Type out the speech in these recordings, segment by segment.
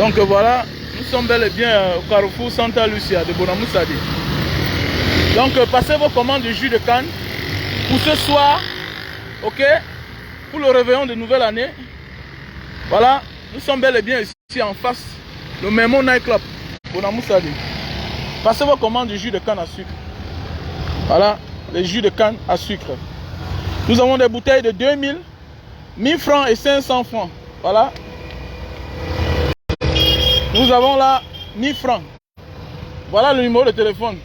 Donc voilà, nous sommes bel et bien au carrefour Santa Lucia de Bonamoussadi. Donc passez vos commandes de jus de canne pour ce soir, ok, pour le réveillon de nouvelle année. Voilà, nous sommes bel et bien ici en face, le Memo Night Club, Bonamoussadi. Passez vos commandes de jus de canne à sucre. Voilà, les jus de canne à sucre. Nous avons des bouteilles de 2000, 1000 francs et 500 francs. Voilà. Nous avons là 1000 francs. Voilà le numéro de téléphone.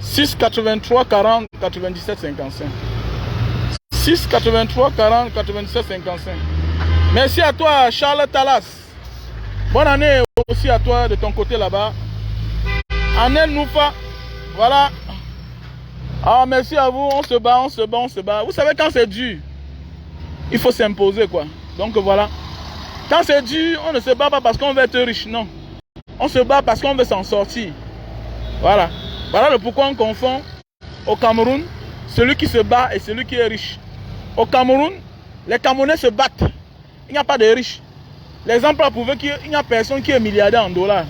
6 83 40 97 55. 6 83 40 97 55. Merci à toi Charles Talas. Bonne année aussi à toi de ton côté là-bas. Anel Noufa. Voilà. Ah, merci à vous. On se bat, on se bat, on se bat. Vous savez, quand c'est dur, il faut s'imposer, quoi. Donc voilà. Quand c'est dur, on ne se bat pas parce qu'on veut être riche, non. On se bat parce qu'on veut s'en sortir. Voilà. Voilà le pourquoi on confond au Cameroun celui qui se bat et celui qui est riche. Au Cameroun, les Camerounais se battent. Il n'y a pas de riches. L'exemple a prouvé qu'il n'y a personne qui est milliardaire en dollars.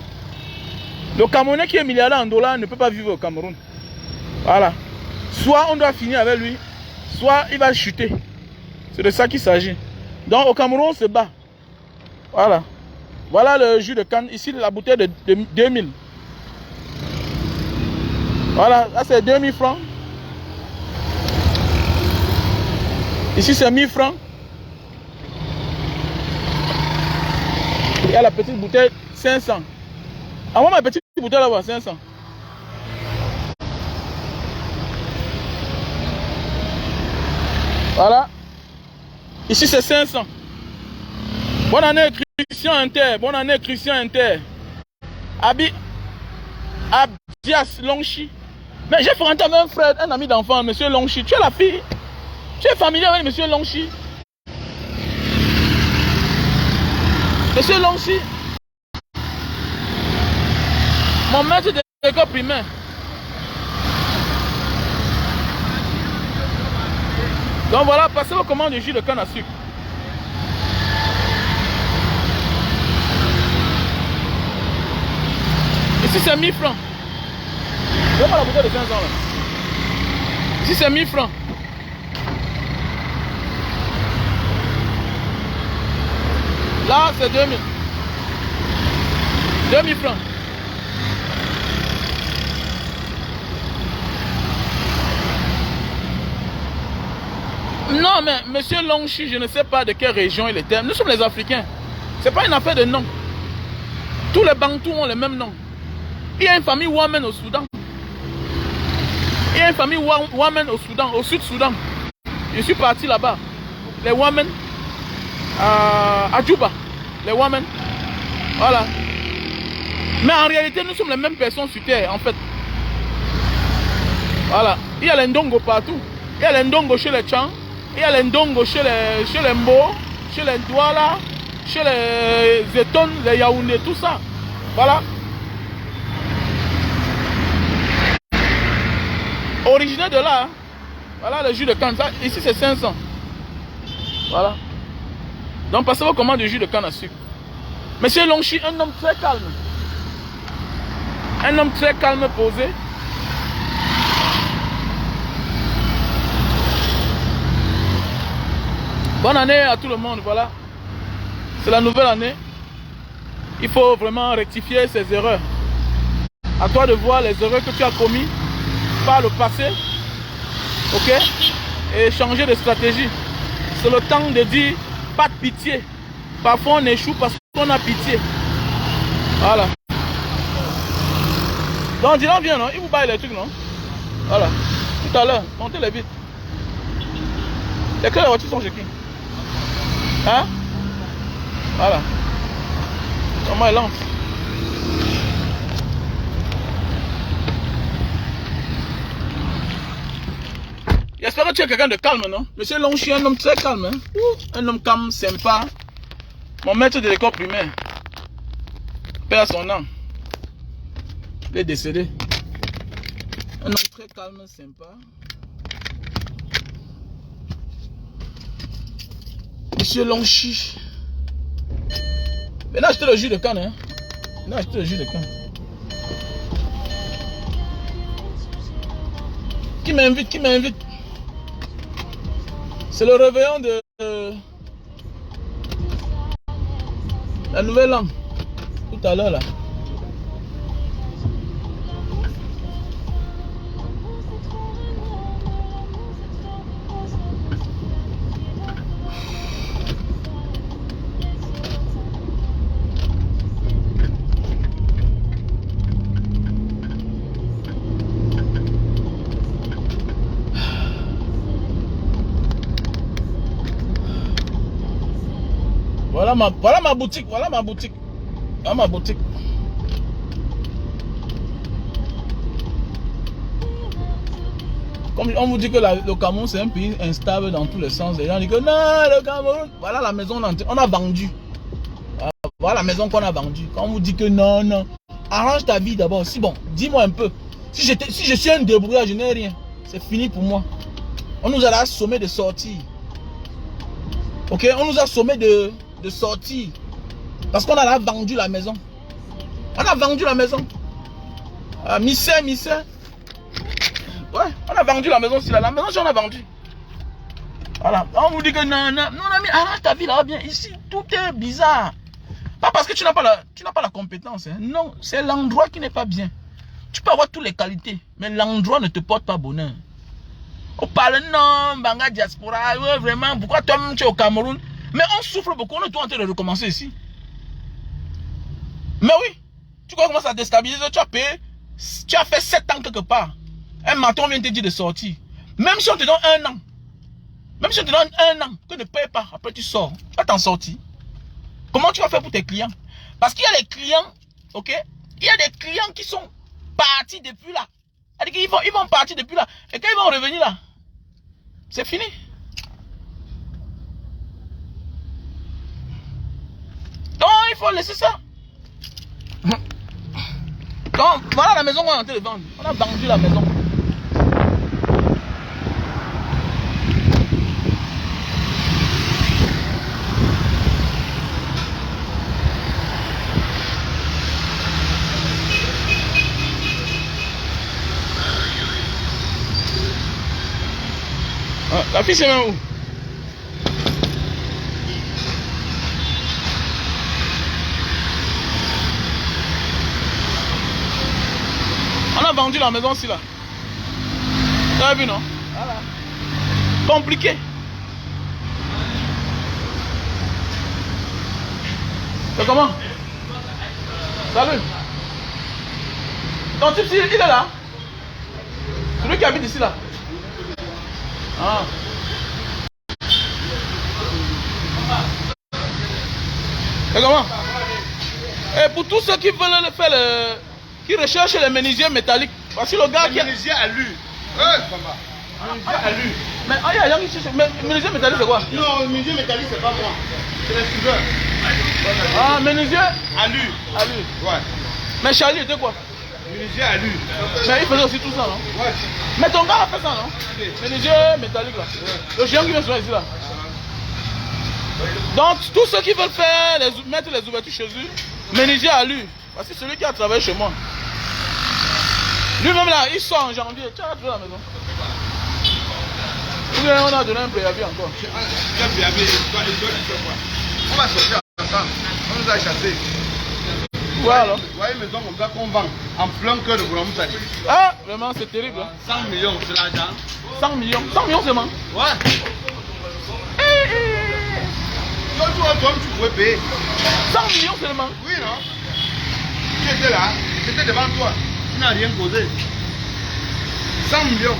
Le Camerounais qui est milliardaire en dollars ne peut pas vivre au Cameroun. Voilà. Soit on doit finir avec lui, soit il va chuter. C'est de ça qu'il s'agit. Donc au Cameroun, on se bat. Voilà. Voilà le jus de canne. Ici, la bouteille de 2000. Voilà, là c'est 2000 francs. Ici c'est 1000 francs. Il y a la petite bouteille 500. Ah, moi ma petite bouteille là-bas, 500. Voilà. Ici c'est 500. Bonne année Christian Inter. Bonne année Christian Inter. Abdias Longchi. Mais j'ai fréquenté avec un frère, un ami d'enfant, monsieur Longchi. Tu es la fille. Tu es familier avec monsieur Longchi. Monsieur Longchi. Mon maître de l'école primaire. Donc voilà, passez vos commandes de jus de canne à sucre. Ici c'est 1000 francs. Je vais pas la bouteille de 500 là. Ici c'est 1000 francs. Là c'est 2000. 2000 francs. Non mais monsieur Longchi, je ne sais pas de quelle région il était. Nous sommes les Africains. C'est pas une affaire de nom. Tous les Bantous ont le même nom. Il y a une famille Wamen au Soudan. Il y a une famille Wamen au Soudan, au Sud-Soudan. Je suis parti là-bas. Les Wamen à Djouba. Les Wamen. Voilà. Mais en réalité, nous sommes les mêmes personnes sur terre, en fait. Voilà. Il y a les Ndongo partout. Il y a les Ndongo chez les Tchans. Il y a les Ndongo chez les Mbo, chez les Douala, chez les Zeton, les Yaoundé, tout ça. Voilà. Originaire de là, hein. Voilà le jus de canne. Ça, ici c'est 500. Voilà. Donc passez vos commandes de jus de canne à sucre. Monsieur Longchi, un homme très calme. Un homme très calme, posé. Bonne année à tout le monde, voilà. C'est la nouvelle année. Il faut vraiment rectifier ses erreurs. À toi de voir les erreurs que tu as commises par le passé, ok, et changer de stratégie. C'est le temps de dire pas de pitié. Parfois on échoue parce qu'on a pitié. Voilà. Donc Dylan vient, non? Il vous baille les trucs, non? Voilà. Tout à l'heure, montez-les vite. Les clés de la voiture sont chez qui? Hein? Voilà. Comment elle lance? J'espère que tu es quelqu'un de calme, non? Monsieur Longchi, un homme très calme, hein? Un homme calme, sympa. Mon maître de l'école primaire. Père à son âme. Il est décédé. Un homme très calme, sympa. Monsieur Longchi. Maintenant, acheter le jus de canne. Hein. Maintenant, acheter le jus de canne. Qui m'invite? Qui m'invite? C'est le réveillon de la nouvelle langue. Tout à l'heure là. Voilà ma boutique, voilà ma boutique. Voilà ma boutique. Comme on vous dit que le Cameroun c'est un pays instable dans tous les sens. Les gens disent que non, le Cameroun, voilà la maison on a vendu. Voilà la maison qu'on a vendue. Quand on vous dit que non, non, arrange ta vie d'abord. Si bon, dis-moi un peu. Si je suis un débrouillard, je n'ai rien. C'est fini pour moi. On nous a assommé de sortir. Ok, on nous a assommé de sortir. Parce qu'on a vendu la maison. On a vendu la maison. Missé. Ouais, on a vendu la maison. La maison, on a vendu. Voilà. On vous dit que non, non, non, ami, arrange ta vie là, bien. Ici, tout est bizarre. Pas parce que tu n'as pas la compétence. Hein. Non, c'est l'endroit qui n'est pas bien. Tu peux avoir toutes les qualités, mais l'endroit ne te porte pas bonheur. On parle non, Banga diaspora, ouais, vraiment, pourquoi toi-même tu es au Cameroun? Mais on souffre beaucoup, on est tout en train de recommencer ici. Mais oui, tu commences à déstabiliser, tu as payé, tu as fait 7 ans quelque part. Un matin vient te dire de sortir. Même si on te donne 1 an, même si on te donne 1 an, que ne paye pas, après tu sors, tu vas t'en sortir. Comment tu vas faire pour tes clients? Parce qu'il y a des clients, ok? Il y a des clients qui sont partis depuis là. Ils vont partir depuis là. Et quand ils vont revenir là, c'est fini. Donc il faut laisser ça. Donc voilà la maison qu'on est en train de vendre. On a vendu la maison. La fille c'est même où? On a vendu la maison aussi là. Tu as vu non? Voilà. Compliqué. C'est comment? Salut. Ton type il est là? Celui qui habite ici là. Ah. Et comment? Et pour tous ceux qui veulent faire qui recherchent les menuisiers métalliques, parce que le gars qui a... menuisier à lui. Menuisier à lui. Mais il y a qui cherche. Menuisier métallique c'est quoi? Non, le menuisier métallique c'est pas moi. C'est le soudeur. Ah, menuisier à lui. À lui. Ouais. Mais Charlie était quoi? Menuisier à lui. Mais il faisait aussi tout ça, non? Ouais. Mais ton gars a fait ça, non? Okay. Menuisier métallique là. Ouais. Le géant qui vient souvent ici là. Donc, tous ceux qui veulent faire mettre les ouvertures chez eux, menuisier à lui. Parce que c'est celui qui a travaillé chez moi. Lui-même là, il sort en janvier. Tu as trouvé la maison. Ou bien on a donné un préavis encore. Un préavis, on va sortir ensemble. On nous a chassés. Ouais alors. Vous voyez une maison comme ça qu'on vend en plein cœur de Boulogne-Sali. Ah, vraiment c'est terrible. Hein? 100 millions, c'est l'argent. 100 millions. 100 millions seulement. Ouais. Toi, tu pouvais payer. 100 millions seulement. Oui, non? Tu étais là, j'étais devant toi. Tu n'as rien causé. 100 millions.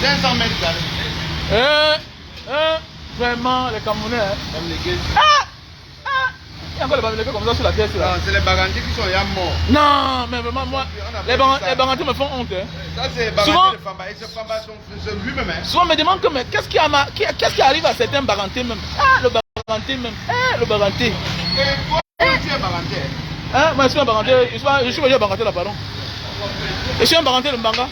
500 mètres carrés. Vraiment, les Camerounais. Hein? Comme les gays. Il y a encore les Bamileke comme ça sur la pièce là. Non, c'est les bagantiers qui sont là morts. Non, mais vraiment, moi, les bagantiers me font honte. Hein. Ça, c'est les bagantiers de Famba. Et ce Famba, c'est lui-même. Hein. Souvent, on me demande que, mais qu'est-ce qui arrive à certains bagantiers même? Ah, le bagantier même. Le bagantier. Et toi, tu es bagantier. Hein, moi, je suis un bagantier. Je suis venu à bagantier là, pardon. Je suis un bagantier de Mbanga.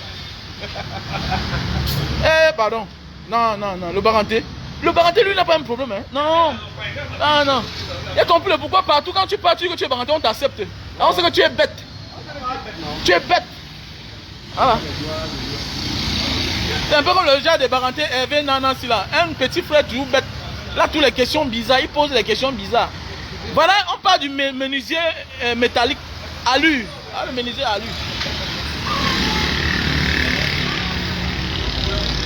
Pardon. Non, le bagantier. Le Baranté, lui, n'a pas un problème. Hein. Non. Ah non. Il a compris le pourquoi partout, quand tu pars, tu dis que tu es Baranté, on t'accepte. Alors on sait que tu es bête. Tu es bête. Voilà. C'est un peu comme le genre de Baranté, Hervé Nanansi là. Un petit frère toujours bête. Là, toutes les questions bizarres, il pose les questions bizarres. Voilà, on parle du menuisier métallique alu. Ah, le menuisier alu.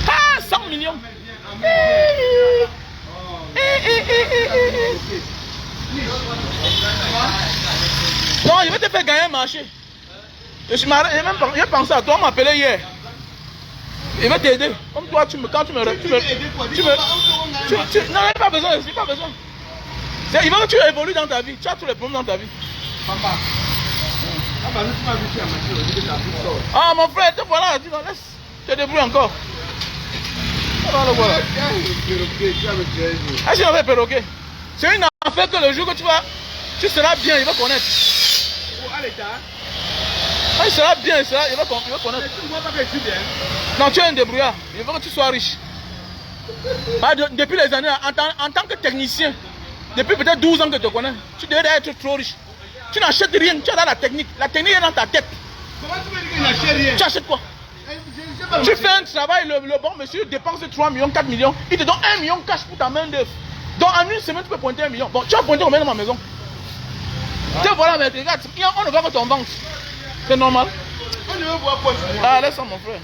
Ah, 100 millions. Non, il va te faire gagner un marché. J'ai pensé à toi, on m'appelait hier. Il va t'aider. Comme toi, quand tu me... Non, il n'y a pas besoin, il n'y a pas besoin. Il va que tu évolues dans ta vie. Tu as tous les problèmes dans ta vie. Papa. Ah, mon frère, te voilà. Dis-moi, laisse. Tu te débrouilles encore. Voilà. Ah, j'ai un perroquet. C'est une affaire que le jour que tu seras bien, il va connaître. Ah, il sera bien, il va connaître. Non, tu es un débrouillard. Il veut que tu sois riche. Ah, depuis les années, en tant que technicien, depuis peut-être 12 ans que je te connais, tu devrais être trop riche. Tu n'achètes rien, tu as la technique. La technique est dans ta tête. Comment tu me dis qu'il n'achète rien? Tu achètes quoi? Tu fais un travail, le bon monsieur dépense 3 millions, 4 millions. Il te donne 1 million cash pour ta main d'œuvre. Donc en une semaine, tu peux pointer 1 million. Bon, tu as pointé combien dans ma maison? Te voilà, mais regarde, on ne voit que ton ventre. C'est normal. On ne veut voir quoi? Ah, laisse ça, mon frère.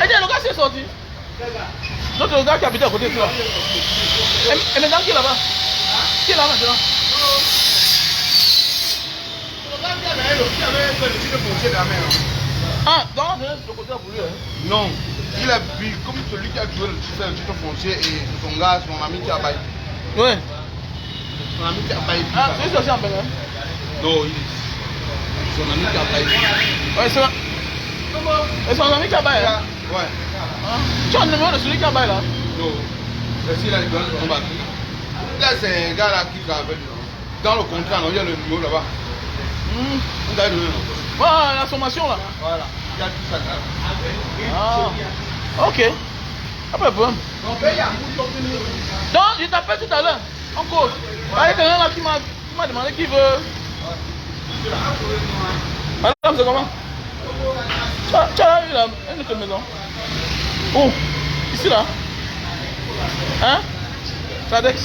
Eh bien, le gars s'est sorti. Notre gars qui habitait à côté de toi. Et maintenant, qui est là-bas? Qui est là maintenant? Ah, donc le côté a voulu. Non, il a vu comme celui qui a joué le titre foncier et son gars, son ami qui a baillé. Ouais. Son ami qui a baillé. Ah, c'est aussi en Bénin? Non, il est. Son ami qui a baillé. Ouais, c'est ça. Et son ami qui a baillé? Ouais. Tu as le numéro de celui qui a baillé là? Non. C'est s'il a les gars qui sont battus. Là, c'est un gars là qui travaille. Dans le contrat, il y a le numéro là-bas. On a le numéro. Ah, la sommation là. Voilà. Il y a tout ça là. Ah. Ok. Pas de problème. Donc, je t'appelle tout à l'heure. En cause. Il y a quelqu'un là qui m'a demandé qui veut. Madame, c'est comment? Tu as eu une autre maison? Où? Ici là? Hein? Sadex?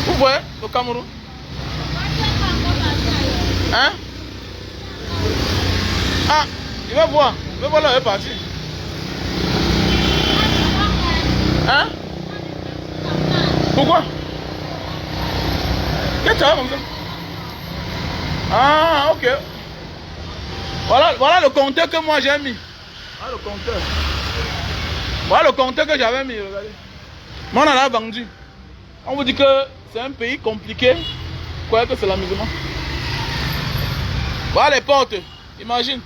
Vous voyez? Au Cameroun? Hein? Ah, il va voir. Il va voir là, il est parti. Hein? Pourquoi? Qu'est-ce que tu as comme ça? Ah, ok. Voilà le compteur que moi j'ai mis. Voilà le compteur. Voilà le compteur que j'avais mis, regardez. Moi on en a vendu. On vous dit que c'est un pays compliqué. Vous croyez que c'est l'amusement? Voilà les portes. Imagine.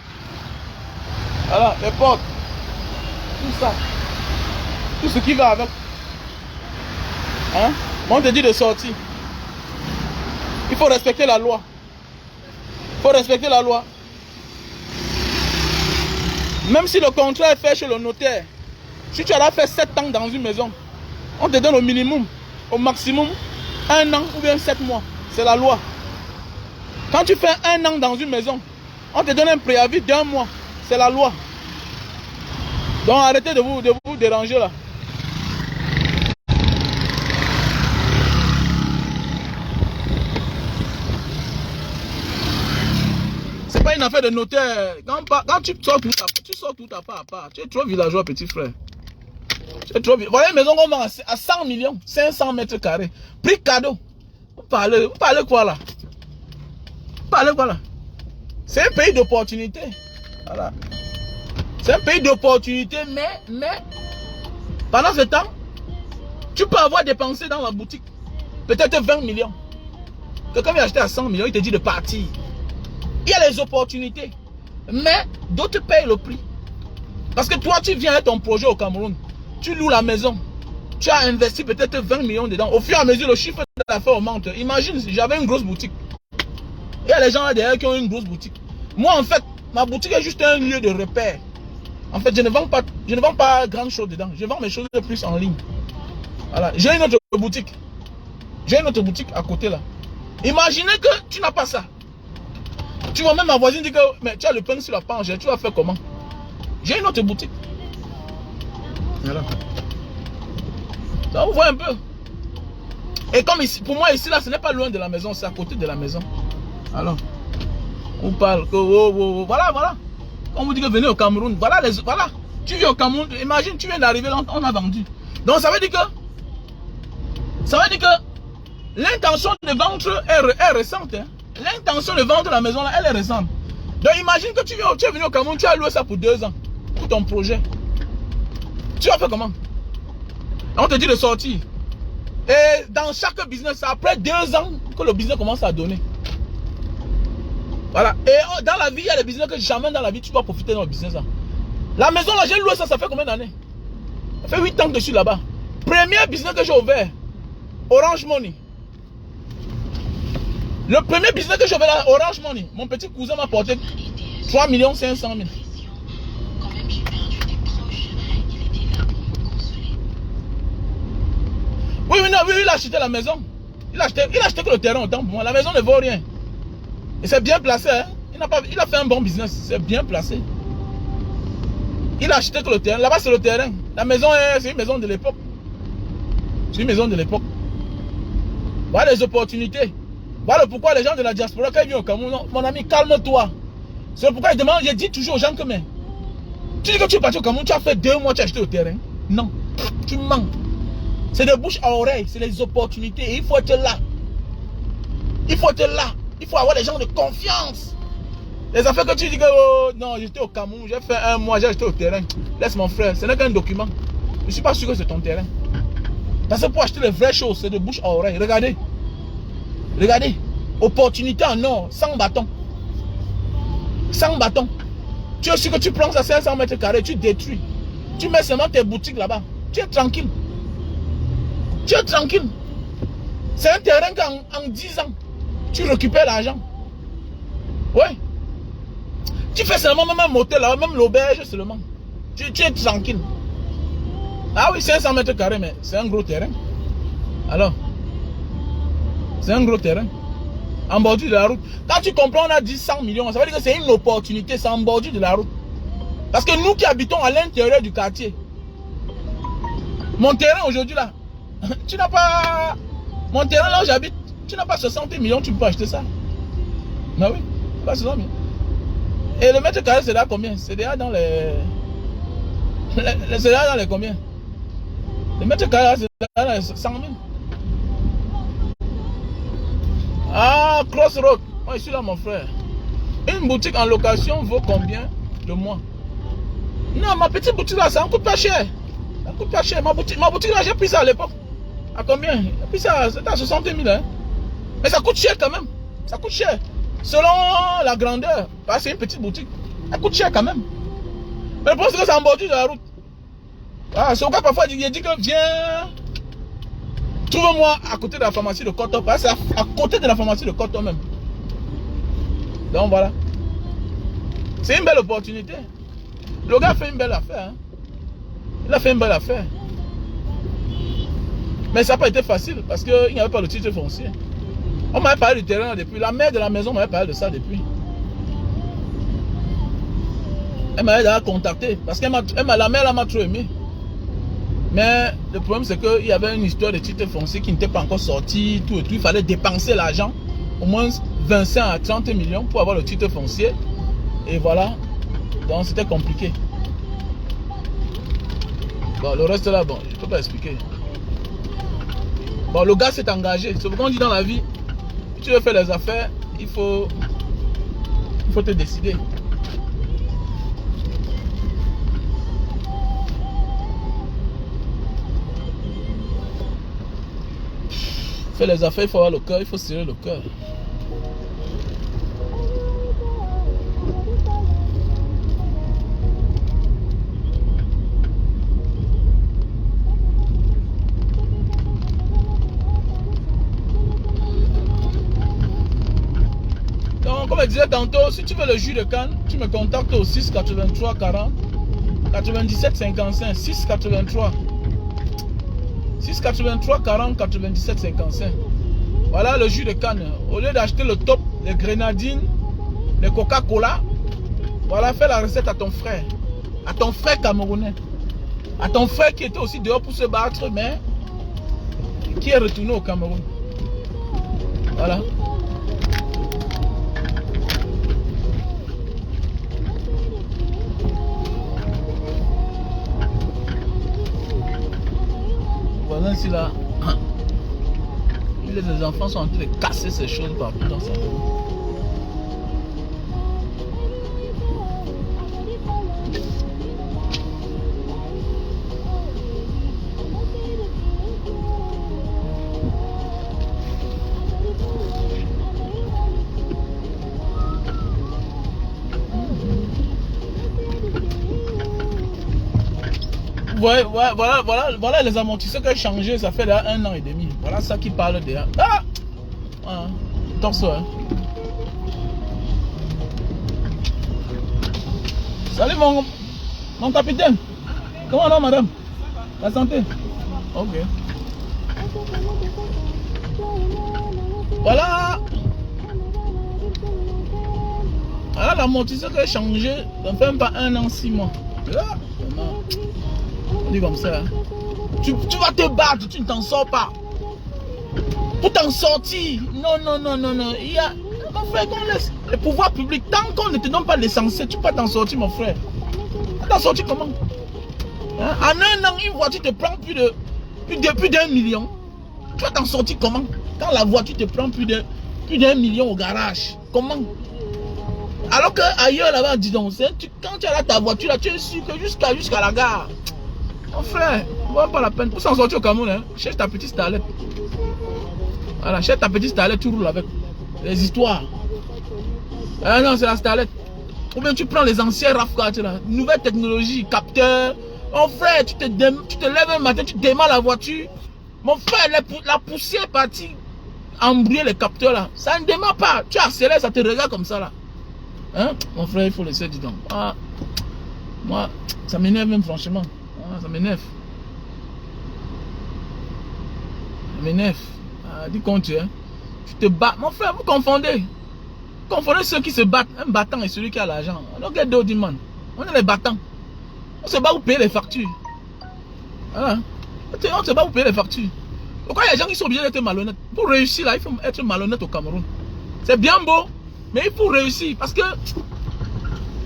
Voilà, les portes. Tout ça. Tout ce qui va avec. Hein? On te dit de sortir. Il faut respecter la loi. Il faut respecter la loi. Même si le contrat est fait chez le notaire, si tu as fait 7 ans dans une maison, on te donne au minimum, au maximum, 1 an ou bien 7 mois. C'est la loi. Quand tu fais 1 an dans une maison, on te donne un préavis d'1 mois. C'est la loi. Donc arrêtez de vous déranger là. C'est pas une affaire de notaire. Quand tu sors tout à part à part. Tu es trop villageois, petit frère. Tu es trop villageois. Voilà une maison qu'on vend à 100 millions, 500 mètres carrés. Prix cadeau. Vous parlez quoi là? Vous parlez quoi là? C'est un pays d'opportunité. Voilà. C'est un pays d'opportunité, mais pendant ce temps, tu peux avoir dépensé dans la boutique peut-être 20 millions. Quelqu'un vient acheter à 100 millions, il te dit de partir. Il y a les opportunités, mais d'autres payent le prix. Parce que toi, tu viens avec ton projet au Cameroun, tu loues la maison, tu as investi peut-être 20 millions dedans. Au fur et à mesure, le chiffre d'affaires augmente. Imagine si j'avais une grosse boutique. Il y a les gens là derrière qui ont une grosse boutique. Moi, en fait, ma boutique est juste un lieu de repère. En fait, je ne vends pas grand chose dedans. Je vends mes choses de plus en ligne. Voilà. J'ai une autre boutique. J'ai une autre boutique à côté là. Imaginez que tu n'as pas ça. Tu vois, même ma voisine dit que mais tu as le pain sur la planche, tu vas faire comment? J'ai une autre boutique. Voilà. Ça vous voit un peu. Et comme ici, pour moi ici là, ce n'est pas loin de la maison, c'est à côté de la maison. Alors, on parle que voilà, voilà. On vous dit que venez au Cameroun, voilà, voilà. Tu viens au Cameroun, imagine, tu viens d'arriver, on a vendu. Donc ça veut dire que l'intention de vendre est récente. Hein. L'intention de vendre la maison là, elle est récente. Donc imagine que tu es venu au Cameroun, tu as loué ça pour 2 ans, pour ton projet. Tu vas faire comment? On te dit de sortir. Et dans chaque business, c'est après 2 ans que le business commence à donner. Voilà. Et dans la vie, il y a des business que jamais dans la vie tu dois profiter dans le business là. La maison là, j'ai loué ça, ça fait combien d'années? Ça fait 8 ans que je suis là-bas. Premier business que j'ai ouvert, Orange Money. Le premier business que j'ai ouvert là, Orange Money, mon petit cousin m'a porté 3 500 000. Oui, il a acheté la maison. Il a acheté que le terrain autant pour moi. La maison ne vaut rien. Et c'est bien placé. Hein? Il a fait un bon business. C'est bien placé. Il a acheté que le terrain. Là-bas, c'est le terrain. La maison, c'est une maison de l'époque. C'est une maison de l'époque. Voilà les opportunités. Voilà pourquoi les gens de la diaspora, quand ils viennent au Cameroun, non, mon ami, calme-toi. C'est pourquoi ils demandent, je dis toujours aux gens que, mais, tu dis que tu es parti au Cameroun, tu as fait 2 mois, tu as acheté le terrain. Non, tu mens. C'est de bouche à oreille, c'est les opportunités. Et il faut être là. Il faut être là. Il faut avoir les gens de confiance. Les affaires que tu dis que, oh, non, j'étais au Cameroun, j'ai fait 1 mois, j'ai acheté au terrain. Laisse mon frère, ce n'est qu'un document. Je ne suis pas sûr que c'est ton terrain. Parce que pour acheter les vraies choses, c'est de bouche à oreille. Regardez. Regardez. Opportunité en or, sans bâton. Sans bâton. Tu es sûr que tu prends ça 500 mètres carrés, tu détruis. Tu mets seulement tes boutiques là-bas. Tu es tranquille. Tu es tranquille. C'est un terrain qu'en 10 ans, tu récupères l'argent. Oui. Tu fais seulement même un motel là, même l'auberge seulement. Tu es tranquille. Ah oui, 500 mètres carrés, mais c'est un gros terrain. Alors, c'est un gros terrain. En bordure de la route. Quand tu comprends, on a dit 100 millions. Ça veut dire que c'est une opportunité, c'est en bordure de la route. Parce que nous qui habitons à l'intérieur du quartier, mon terrain aujourd'hui là, tu n'as pas... Mon terrain là où j'habite, tu n'as pas 60 millions, tu peux pas acheter ça. Ben oui, pas 60 millions. Et le mètre carré, c'est là combien? C'est déjà dans les... C'est là dans les combien? Le mètre carré, c'est là dans les 100 000. Ah, Crossroad. Moi, je suis là, mon frère. Une boutique en location vaut combien le mois? Non, ma petite boutique là, ça ne coûte pas cher. Ça ne coûte pas cher. Ma boutique là, j'ai pris ça à l'époque. À combien? J'ai pris ça, c'était à 60 000. Hein. Mais ça coûte cher quand même. Ça coûte cher. Selon la grandeur. Parce que c'est une petite boutique. Ça coûte cher quand même. Mais le problème, c'est que c'est en bordure de la route. Ah, c'est pourquoi parfois, il dit que viens. Trouve-moi à côté de la pharmacie de Koto. Parce que c'est à côté de la pharmacie de Koto même. Donc voilà. C'est une belle opportunité. Le gars a fait une belle affaire. Hein. Il a fait une belle affaire. Mais ça n'a pas été facile parce qu'il n'y avait pas le titre foncier. On m'avait parlé du terrain depuis. La mère de la maison m'avait parlé de ça depuis. Elle m'avait déjà contacté parce que la mère m'a trop aimé. Mais le problème c'est qu'il y avait une histoire de titre foncier qui n'était pas encore sortie, tout et tout. Il fallait dépenser l'argent, au moins 25 à 30 millions pour avoir le titre foncier. Et voilà. Donc c'était compliqué. Bon, le reste là, bon, je ne peux pas expliquer. Bon, le gars s'est engagé. C'est pourquoi on dit dans la vie, si tu veux faire les affaires, il faut te décider. Faire les affaires, il faut avoir le cœur, il faut serrer le cœur. Donc, comme je disais tantôt, si tu veux le jus de canne, tu me contactes au 6 83 40 97 55 6 83 6 83 40 97 55. Voilà le jus de canne. Au lieu d'acheter le top, les grenadines, les Coca-Cola, voilà, fais la recette à ton frère camerounais, à ton frère qui était aussi dehors pour se battre, mais qui est retourné au Cameroun. Voilà. Voilà, ici là. Les enfants sont en train de casser ces choses partout dans sa vie. Ouais, voilà les amortisseurs qui ont changé, ça fait là 1 an et demi. Voilà ça qui parle de... Ah, torso, hein. Salut mon capitaine. Comment alors madame? La santé? Ok. Voilà. Voilà l'amortisseur qui a changé, ça fait même pas 1 an, 6 mois. Là, on dit comme ça. Hein. Tu vas te battre, tu ne t'en sors pas. Pour t'en sortir, non. Il y a, mon frère, qu'on laisse les pouvoirs publics, tant qu'on ne te donne pas l'essentiel, tu peux pas t'en sortir, mon frère. Tu vas t'en sortir comment? Hein? En 1 an, une voiture te prend plus d'1 million. Tu vas t'en sortir comment? Quand la voiture te prend plus d'1 million au garage, comment? Alors qu'ailleurs là-bas, dis donc, quand tu as là ta voiture, là, tu es sûr que jusqu'à la gare. Mon frère, voilà pas la peine. Pour s'en sortir au Cameroun, hein, cherche ta petite starlette. Voilà, cherche ta petite starlette, tu roules avec. Les histoires. Ah non, c'est la starlette. Ou bien tu prends les anciens RAV4 là, nouvelle technologie, capteur. Mon frère, tu te lèves un matin, tu démarres la voiture. Mon frère, la poussière est partie embrouiller les capteurs là. Ça ne démarre pas. Tu accélères, ça te regarde comme ça là. Hein? Mon frère, il faut laisser, dis donc. Ah, moi, ça m'énerve même franchement. Ah, ça m'énerve. Ça m'énerve. Ah, dis compte, hein. Tu te bats. Mon frère, vous confondez. Vous confondez ceux qui se battent. Un battant et celui qui a l'argent. Donc, on est les battants. On se bat pour payer les factures. Voilà. On se bat pour payer les factures. Pourquoi il y a des gens qui sont obligés d'être malhonnêtes? Pour réussir là, il faut être malhonnête au Cameroun. C'est bien beau. Mais il faut réussir parce que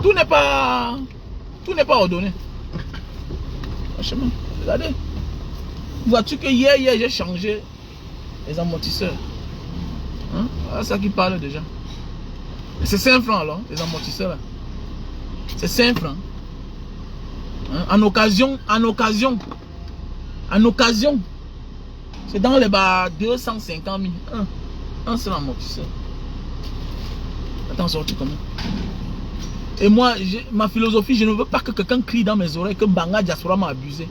tout n'est pas ordonné. Franchement, regardez. Vois-tu que hier j'ai changé les amortisseurs. Hein? Voilà ça qui parle déjà. C'est 5 francs alors, les amortisseurs là. C'est 5 francs. Hein? En occasion. C'est dans les bas 250 000. Un seul amortisseur. T'en sortir comment? Et moi, ma philosophie, je ne veux pas que quelqu'un crie dans mes oreilles que Banga Diaspora m'a abusé.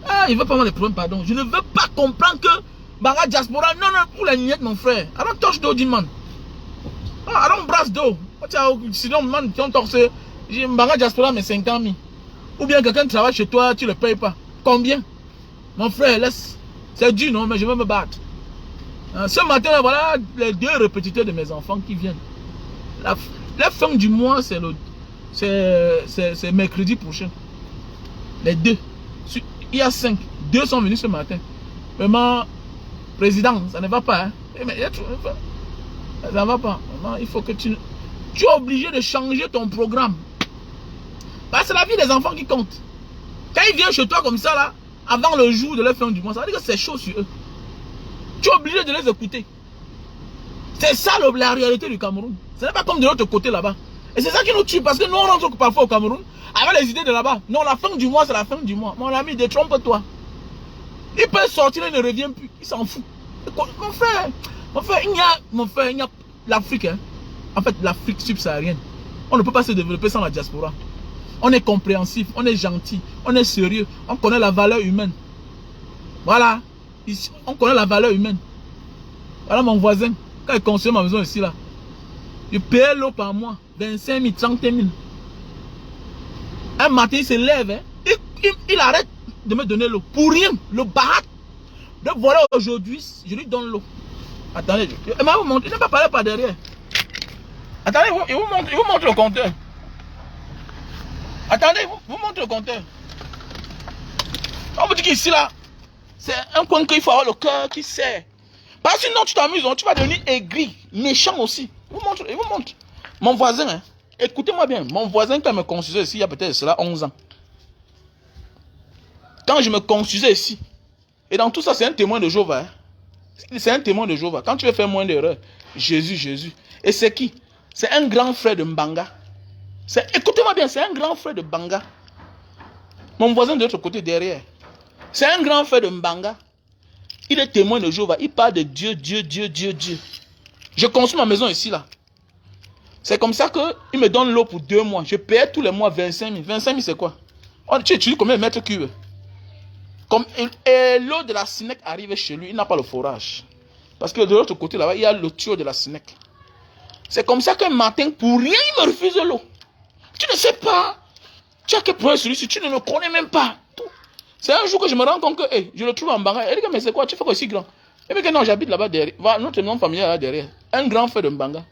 Ah, il veut pas avoir des problèmes, pardon. Je ne veux pas comprendre que Banga Diaspora, non, pour la niette, mon frère. I don't touch d'eau, man. Ah, I don't brasse d'eau. Sinon, man, tu en torse. Banga Diaspora, mais 50 000. Ou bien quelqu'un travaille chez toi, tu ne le payes pas. Combien? Mon frère, laisse. C'est dur, non, mais je veux me battre. Ce matin, voilà les 2 répétiteurs de mes enfants qui viennent. La fin du mois, c'est mercredi prochain. Les 2. Il y a 5. 2 sont venus ce matin. Vraiment, président, ça ne va pas. Hein? Mais, ça ne va pas. Vraiment, il faut que tu es obligé de changer ton programme. Parce que c'est la vie des enfants qui compte. Quand ils viennent chez toi comme ça, là, avant le jour de la fin du mois, ça veut dire que c'est chaud sur eux. Tu es obligé de les écouter. C'est ça la réalité du Cameroun. Ce n'est pas comme de l'autre côté là-bas. Et c'est ça qui nous tue parce que nous on rentre parfois au Cameroun avec les idées de là-bas. Non, la fin du mois c'est la fin du mois. Mon ami, détrompe-toi. Il peut sortir et ne revient plus. Il s'en fout. Mon frère, il y a l'Afrique. Hein. En fait, l'Afrique subsaharienne. On ne peut pas se développer sans la diaspora. On est compréhensif, on est gentil, on est sérieux, on connaît la valeur humaine. Voilà. Ici, on connaît la valeur humaine. Voilà mon voisin, quand il construit ma maison ici là, je paye l'eau par mois, 25 000, 30 000. Un matin, il se lève, hein, il arrête de me donner l'eau. Pour rien, le barat. Donc voilà, aujourd'hui, je lui donne l'eau. Attendez, il m'a montré, il n'a pas parlé par derrière. Attendez, il vous montre le compteur. Attendez, vous montre le compteur. On vous dit qu'ici, là, c'est un coin qu'il faut avoir le cœur qui sert. Parce que sinon, tu t'amuses, tu vas devenir aigri, méchant aussi. Il vous montre. Mon voisin, hein, écoutez-moi bien, mon voisin, quand il me construisait ici, il y a peut-être cela 11 ans. Quand je me construisais ici, et dans tout ça, c'est un témoin de Jéhovah. Hein. C'est un témoin de Jéhovah. Quand tu veux faire moins d'erreurs, Jésus. Et c'est qui? C'est un grand frère de Mbanga. Écoutez-moi bien, c'est un grand frère de Mbanga. Mon voisin de l'autre côté derrière. C'est un grand frère de Mbanga. Il est témoin de Jéhovah. Il parle de Dieu. Je construis ma maison ici, là. C'est comme ça qu'il me donne l'eau pour 2 mois. Je paye tous les mois 25 000. 25 000, c'est quoi? Tu utilises combien de mètres cubes? Et l'eau de la Sinec arrive chez lui. Il n'a pas le forage. Parce que de l'autre côté, là-bas, il y a le tuyau de la Sinec. C'est comme ça qu'un matin, pour rien, il me refuse l'eau. Tu ne sais pas. Tu as quel problème sur lui si tu ne me connais même pas. C'est un jour que je me rends compte que je le trouve en Mbanga. Il dit, mais c'est quoi? Tu fais quoi aussi grand? Il me dit que non, j'habite là-bas derrière. Notre nom familial là derrière. Un grand frère de Mbanga.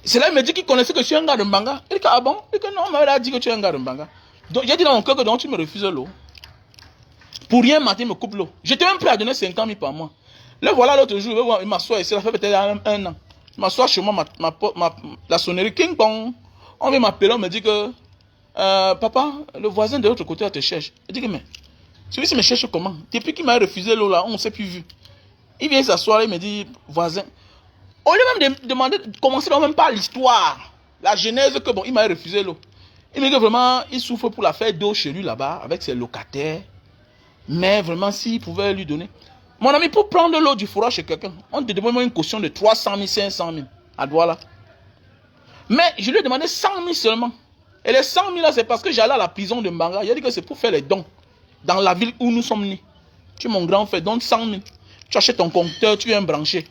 C'est là il me dit qu'il connaissait que je suis un gars de Mbanga. Il dit que ah bon? Il dit que non, il m'a dit que tu es un gars de Mbanga. Donc j'ai dit dans mon cœur que donc tu me refuses l'eau. Pour rien, matin, il me coupe l'eau. J'étais même prêt à donner 50 000 par mois. Là, voilà l'autre jour, il m'assoit ici. Ça fait peut-être un an. Il m'assoit chez moi, la sonnerie, king pong. On vient m'appeler, on me dit que papa, le voisin de l'autre côté te cherche. Il dit que mais celui-ci me cherche comment? Depuis qu'il m'a refusé l'eau là, on ne s'est plus vu. Il vient s'asseoir, il me dit voisin. Au lieu même de demander, de commencer même par l'histoire, la genèse que bon, il m'a refusé l'eau. Il me dit que vraiment, il souffre pour la faire d'eau chez lui là-bas, avec ses locataires. Mais vraiment, s'il pouvait lui donner. Mon ami, pour prendre l'eau du forage chez quelqu'un, on te demande une caution de 300 000, 500 000 à Douala. Mais je lui ai demandé 100 000 seulement. Et les 100 000 là, c'est parce que j'allais à la prison de Mbanga. Il a dit que c'est pour faire les dons dans la ville où nous sommes nés. Tu es mon grand frère, donne 100 000. Tu achètes ton compteur, tu viens brancher.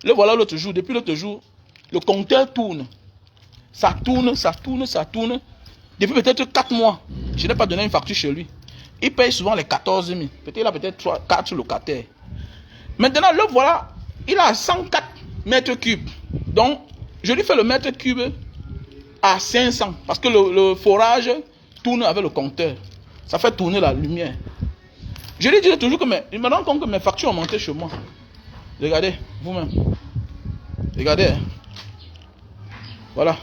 Le voilà l'autre jour. Depuis l'autre jour, le compteur tourne. Ça tourne. Depuis peut-être 4 mois, je n'ai pas donné une facture chez lui. Il paye souvent les 14 000. Peut-être il a peut-être 4 locataires. Maintenant, le voilà, il a 104 mètres cubes. Donc, je lui fais le mètre cube à 500. Parce que le forage tourne avec le compteur. Ça fait tourner la lumière. Je lui dis toujours que je me rends compte que mes factures ont monté chez moi. Regardez, vous-même. Regardez. Voilà.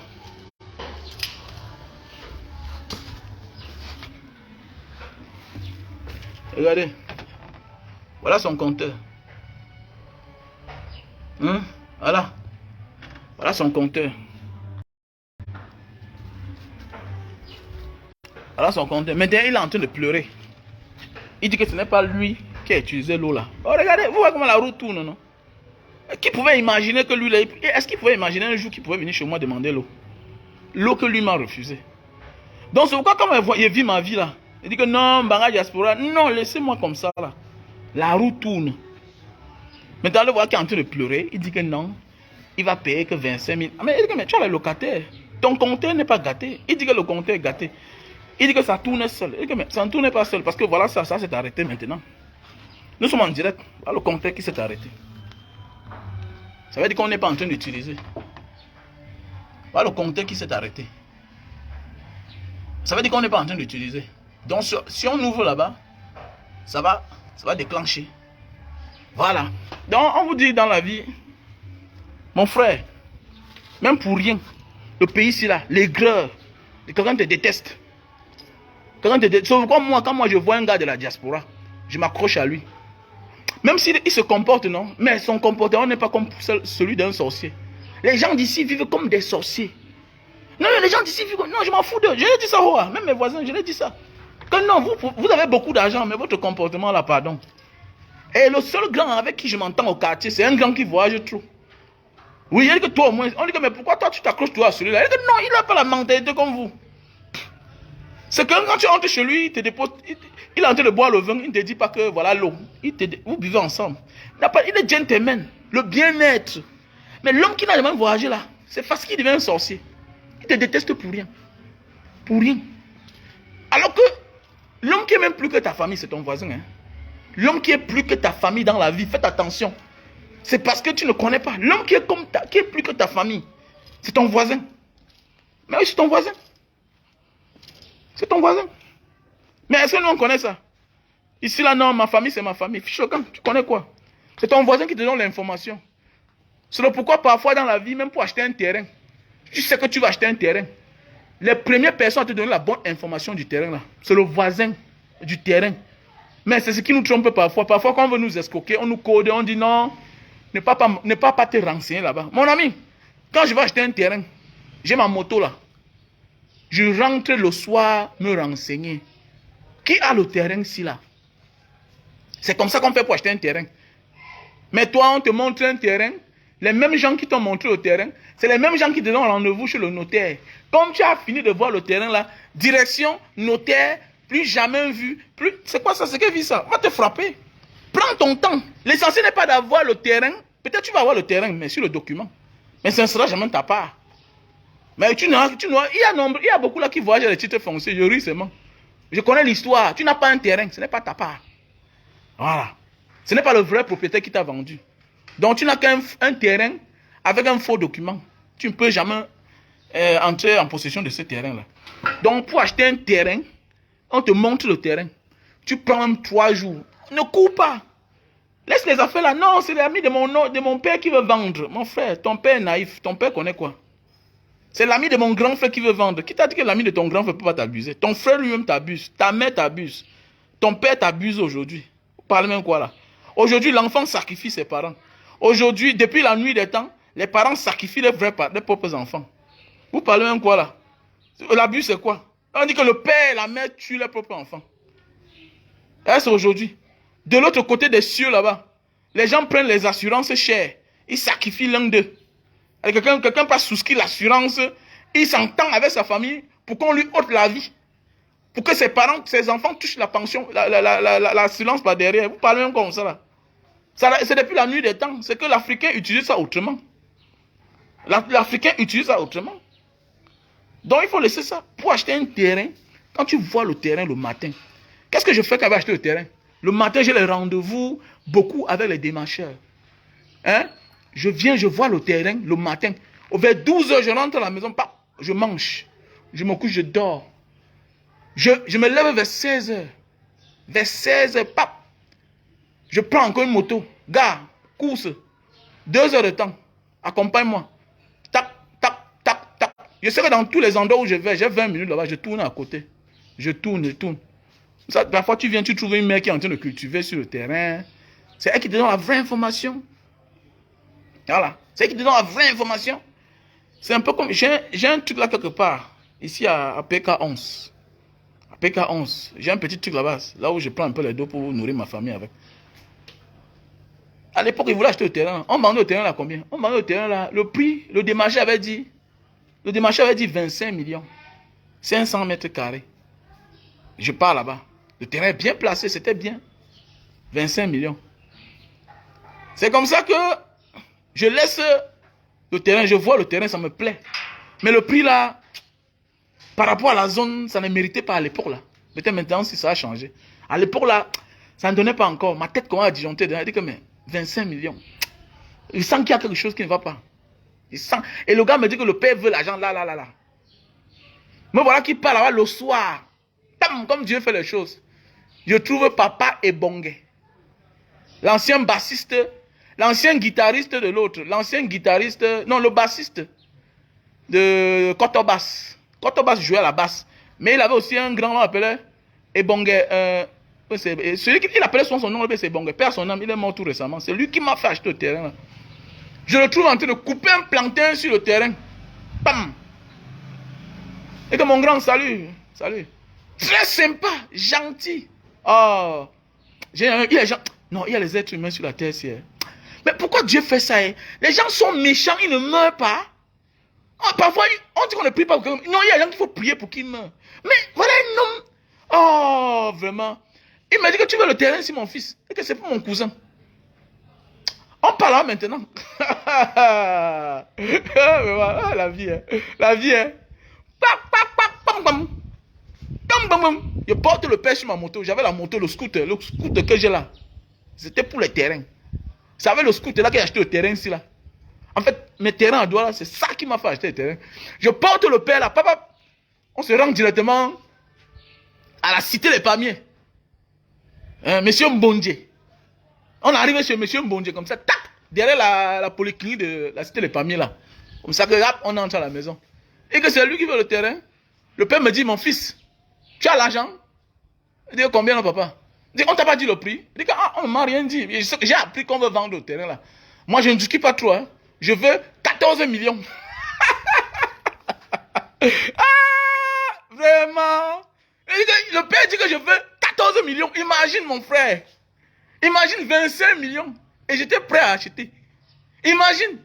Regardez. Voilà son compteur. Hein? Voilà. Voilà son compteur. Voilà son compteur. Maintenant, il est en train de pleurer. Il dit que ce n'est pas lui qui a utilisé l'eau là. Oh, regardez, vous voyez comment la roue tourne, non? Qui pouvait imaginer que lui, est-ce qu'il pouvait imaginer un jour qu'il pouvait venir chez moi demander l'eau? L'eau que lui m'a refusée. Donc c'est pourquoi quand il vit ma vie là, il dit que non, Mbanga Diaspora, non, laissez-moi comme ça là. La roue tourne. Maintenant, le voilà qui est en train de pleurer, il dit que non, il va payer que 25 000. Mais il dit que mais tu as le locataire, ton compteur n'est pas gâté. Il dit que le compteur est gâté. Il dit que ça tourne seul. Il dit que mais ça ne tourne pas seul parce que voilà, ça s'est arrêté maintenant. Nous sommes en direct. Voilà le compteur qui s'est arrêté. Ça veut dire qu'on n'est pas en train d'utiliser. Voilà le compteur qui s'est arrêté. Ça veut dire qu'on n'est pas en train d'utiliser. Donc si on ouvre là-bas, ça va déclencher. Voilà. Donc on vous dit dans la vie, mon frère, même pour rien, le pays ici là, l'aigreur, quelqu'un te déteste. Sauf comme moi, quand moi je vois un gars de la diaspora, je m'accroche à lui. Même s'il se comporte, non, mais son comportement n'est pas comme celui d'un sorcier. Les gens d'ici vivent comme des sorciers. Non, les gens d'ici vivent comme... Non, je m'en fous d'eux. Je l'ai dit ça, oh, même mes voisins, je l'ai dit ça. Que non, vous avez beaucoup d'argent, mais votre comportement là, pardon. Et le seul grand avec qui je m'entends au quartier, c'est un grand qui voyage trop. Oui, il dit que toi au moins, on dit que mais pourquoi toi tu t'accroches toi à celui-là? Il dit que non, il n'a pas la mentalité comme vous. C'est que quand tu rentres chez lui, il te dépose, il est en train de boire le vin, il ne te dit pas que voilà l'eau. Vous buvez ensemble. Il est gentleman, le bien-être. Mais l'homme qui n'a jamais voyagé là, c'est parce qu'il devient un sorcier. Il te déteste pour rien. Pour rien. Alors que l'homme qui est même plus que ta famille, c'est ton voisin. Hein? L'homme qui est plus que ta famille dans la vie, faites attention. C'est parce que tu ne connais pas. L'homme qui est qui est plus que ta famille, c'est ton voisin. Mais oui, c'est ton voisin. C'est ton voisin. Mais est-ce que nous on connaît ça? Ici là, non, ma famille c'est ma famille. Choquant, tu connais quoi? C'est ton voisin qui te donne l'information. C'est le pourquoi parfois dans la vie, même pour acheter un terrain, tu sais que tu vas acheter un terrain. Les premières personnes à te donner la bonne information du terrain là, c'est le voisin du terrain. Mais c'est ce qui nous trompe parfois. Parfois quand on veut nous escroquer, on nous code, on dit non, ne pas te renseigner là-bas. Mon ami, quand je vais acheter un terrain, j'ai ma moto là. Je rentre le soir me renseigner. Qui a le terrain ici là? C'est comme ça qu'on fait pour acheter un terrain. Mais toi, on te montre un terrain. Les mêmes gens qui t'ont montré le terrain, c'est les mêmes gens qui te donnent rendez-vous chez le notaire. Comme tu as fini de voir le terrain là, direction, notaire, plus jamais vu. Plus... C'est quoi ça? C'est que vit ça? On va te frapper. Prends ton temps. L'essentiel n'est pas d'avoir le terrain. Peut-être tu vas avoir le terrain, mais sur le document. Mais ça ne sera jamais de ta part. Mais il y a beaucoup là qui voyagent les titres fonciers. Je ris seulement. Je connais l'histoire. Tu n'as pas un terrain, ce n'est pas ta part. Voilà. Ce n'est pas le vrai propriétaire qui t'a vendu. Donc tu n'as qu'un terrain avec un faux document. Tu ne peux jamais entrer en possession de ce terrain-là. Donc pour acheter un terrain, on te montre le terrain. Tu prends même 3 jours. Ne cours pas. Laisse les affaires là. Non, c'est l'ami de mon père qui veut vendre. Mon frère, ton père est naïf. Ton père connaît quoi? C'est l'ami de mon grand frère qui veut vendre. Qui t'a dit que l'ami de ton grand frère ne peut pas t'abuser? Ton frère lui-même t'abuse. Ta mère t'abuse. Ton père t'abuse aujourd'hui. Vous parlez même quoi là? Aujourd'hui, l'enfant sacrifie ses parents. Aujourd'hui, depuis la nuit des temps, les parents sacrifient leurs propres enfants. Vous parlez même quoi là? L'abus c'est quoi? On dit que le père et la mère tuent leurs propres enfants. Et c'est aujourd'hui. De l'autre côté des cieux là-bas, les gens prennent les assurances chères. Ils sacrifient l'un d'eux. Quelqu'un passe souscrire l'assurance, il s'entend avec sa famille pour qu'on lui ôte la vie. Pour que ses parents, ses enfants touchent la pension, l'assurance par derrière. Vous parlez même comme ça là. C'est depuis la nuit des temps. C'est que l'Africain utilise ça autrement. L'Africain utilise ça autrement. Donc il faut laisser ça. Pour acheter un terrain, quand tu vois le terrain le matin, qu'est-ce que je fais quand je vais acheter le terrain? Le matin, j'ai les rendez-vous beaucoup avec les démarcheurs. Hein? Je viens, je vois le terrain le matin. Vers 12 h, je rentre à la maison, je mange. Je me couche, je dors. Je me lève vers 16 h. Vers 16 h, je prends encore une moto. Gare, course. 2 heures de temps. Accompagne-moi. Tac, tac, tac, tac. Je sais que dans tous les endroits où je vais, j'ai 20 minutes là-bas, je tourne à côté. Je tourne. Ça, parfois, tu viens, tu trouves une mère qui est en train de cultiver sur le terrain. C'est elle qui te donne la vraie information. Voilà. C'est elle qui te donne la vraie information. C'est un peu comme... J'ai un truc là quelque part. Ici à PK11. À PK11. J'ai un petit truc là-bas. Là où je prends un peu les dos pour nourrir ma famille avec. À l'époque, ils voulaient acheter le terrain. On vendait le terrain là combien? On vendait le terrain là. Le prix, le démarché avait dit 25 millions. 500 mètres carrés. Je pars là-bas. Le terrain est bien placé, c'était bien. 25 millions. C'est comme ça que je laisse le terrain, je vois le terrain, ça me plaît. Mais le prix là, par rapport à la zone, ça ne méritait pas à l'époque là. Peut-être maintenant si ça a changé. À l'époque là, ça ne donnait pas encore. Ma tête commence à disjoncter. Elle dit que mais 25 millions. Il sent qu'il y a quelque chose qui ne va pas. Il sent. Et le gars me dit que le père veut l'argent là. Mais voilà qu'il part là-bas le soir. Comme Dieu fait les choses. Je trouve Papa Ebongue. L'ancien bassiste, l'ancien guitariste de l'autre. L'ancien guitariste, non, le bassiste de Kotobas. Kotobas jouait à la basse. Mais il avait aussi un grand nom appelé Ebongue. Celui qui appelait son nom, c'est Ebongue. Père son âme, il est mort tout récemment. C'est lui qui m'a fait acheter le terrain. Là. Je le trouve en train de couper un plantain sur le terrain. Pam! Et que mon grand, salut. Très sympa, gentil. Oh, il y a les êtres humains sur la terre. Mais pourquoi Dieu fait ça? Les gens sont méchants, ils ne meurent pas. Oh, parfois, on dit qu'on ne prie pas pour quelqu'un. Non, il y a des gens qu'il faut prier pour qu'ils meurent. Mais voilà un homme. Oh, vraiment. Il m'a dit que tu veux le terrain ici, mon fils. Et que c'est pour mon cousin. On parle là maintenant. La vie, hein. La vie, hein. bam, bam. Je porte le père sur ma moto. J'avais la moto, le scooter que j'ai là. C'était pour les terrains. Vous savez, le scooter là qui a acheté le terrain ici là. En fait, mes terrains à Douala, c'est ça qui m'a fait acheter le terrain. Je porte le père là, papa. On se rend directement à la cité des palmiers. Monsieur Mbondje. On arrive chez Monsieur Mbondje comme ça, tac, derrière la polyclinique de la cité des palmiers là. Comme ça que hop, on entre à la maison. Et que c'est lui qui veut le terrain. Le père me dit, mon fils, tu as l'argent? Il dit, combien non, papa? Il dit, on t'a pas dit le prix? Il dit, ah, on ne m'a rien dit. J'ai appris qu'on veut vendre le terrain là. Moi, je ne discute pas trop. Hein. Je veux 14 millions. Ah, vraiment. Le père dit que je veux 14 millions. Imagine mon frère. Imagine 25 millions. Et j'étais prêt à acheter. Imagine.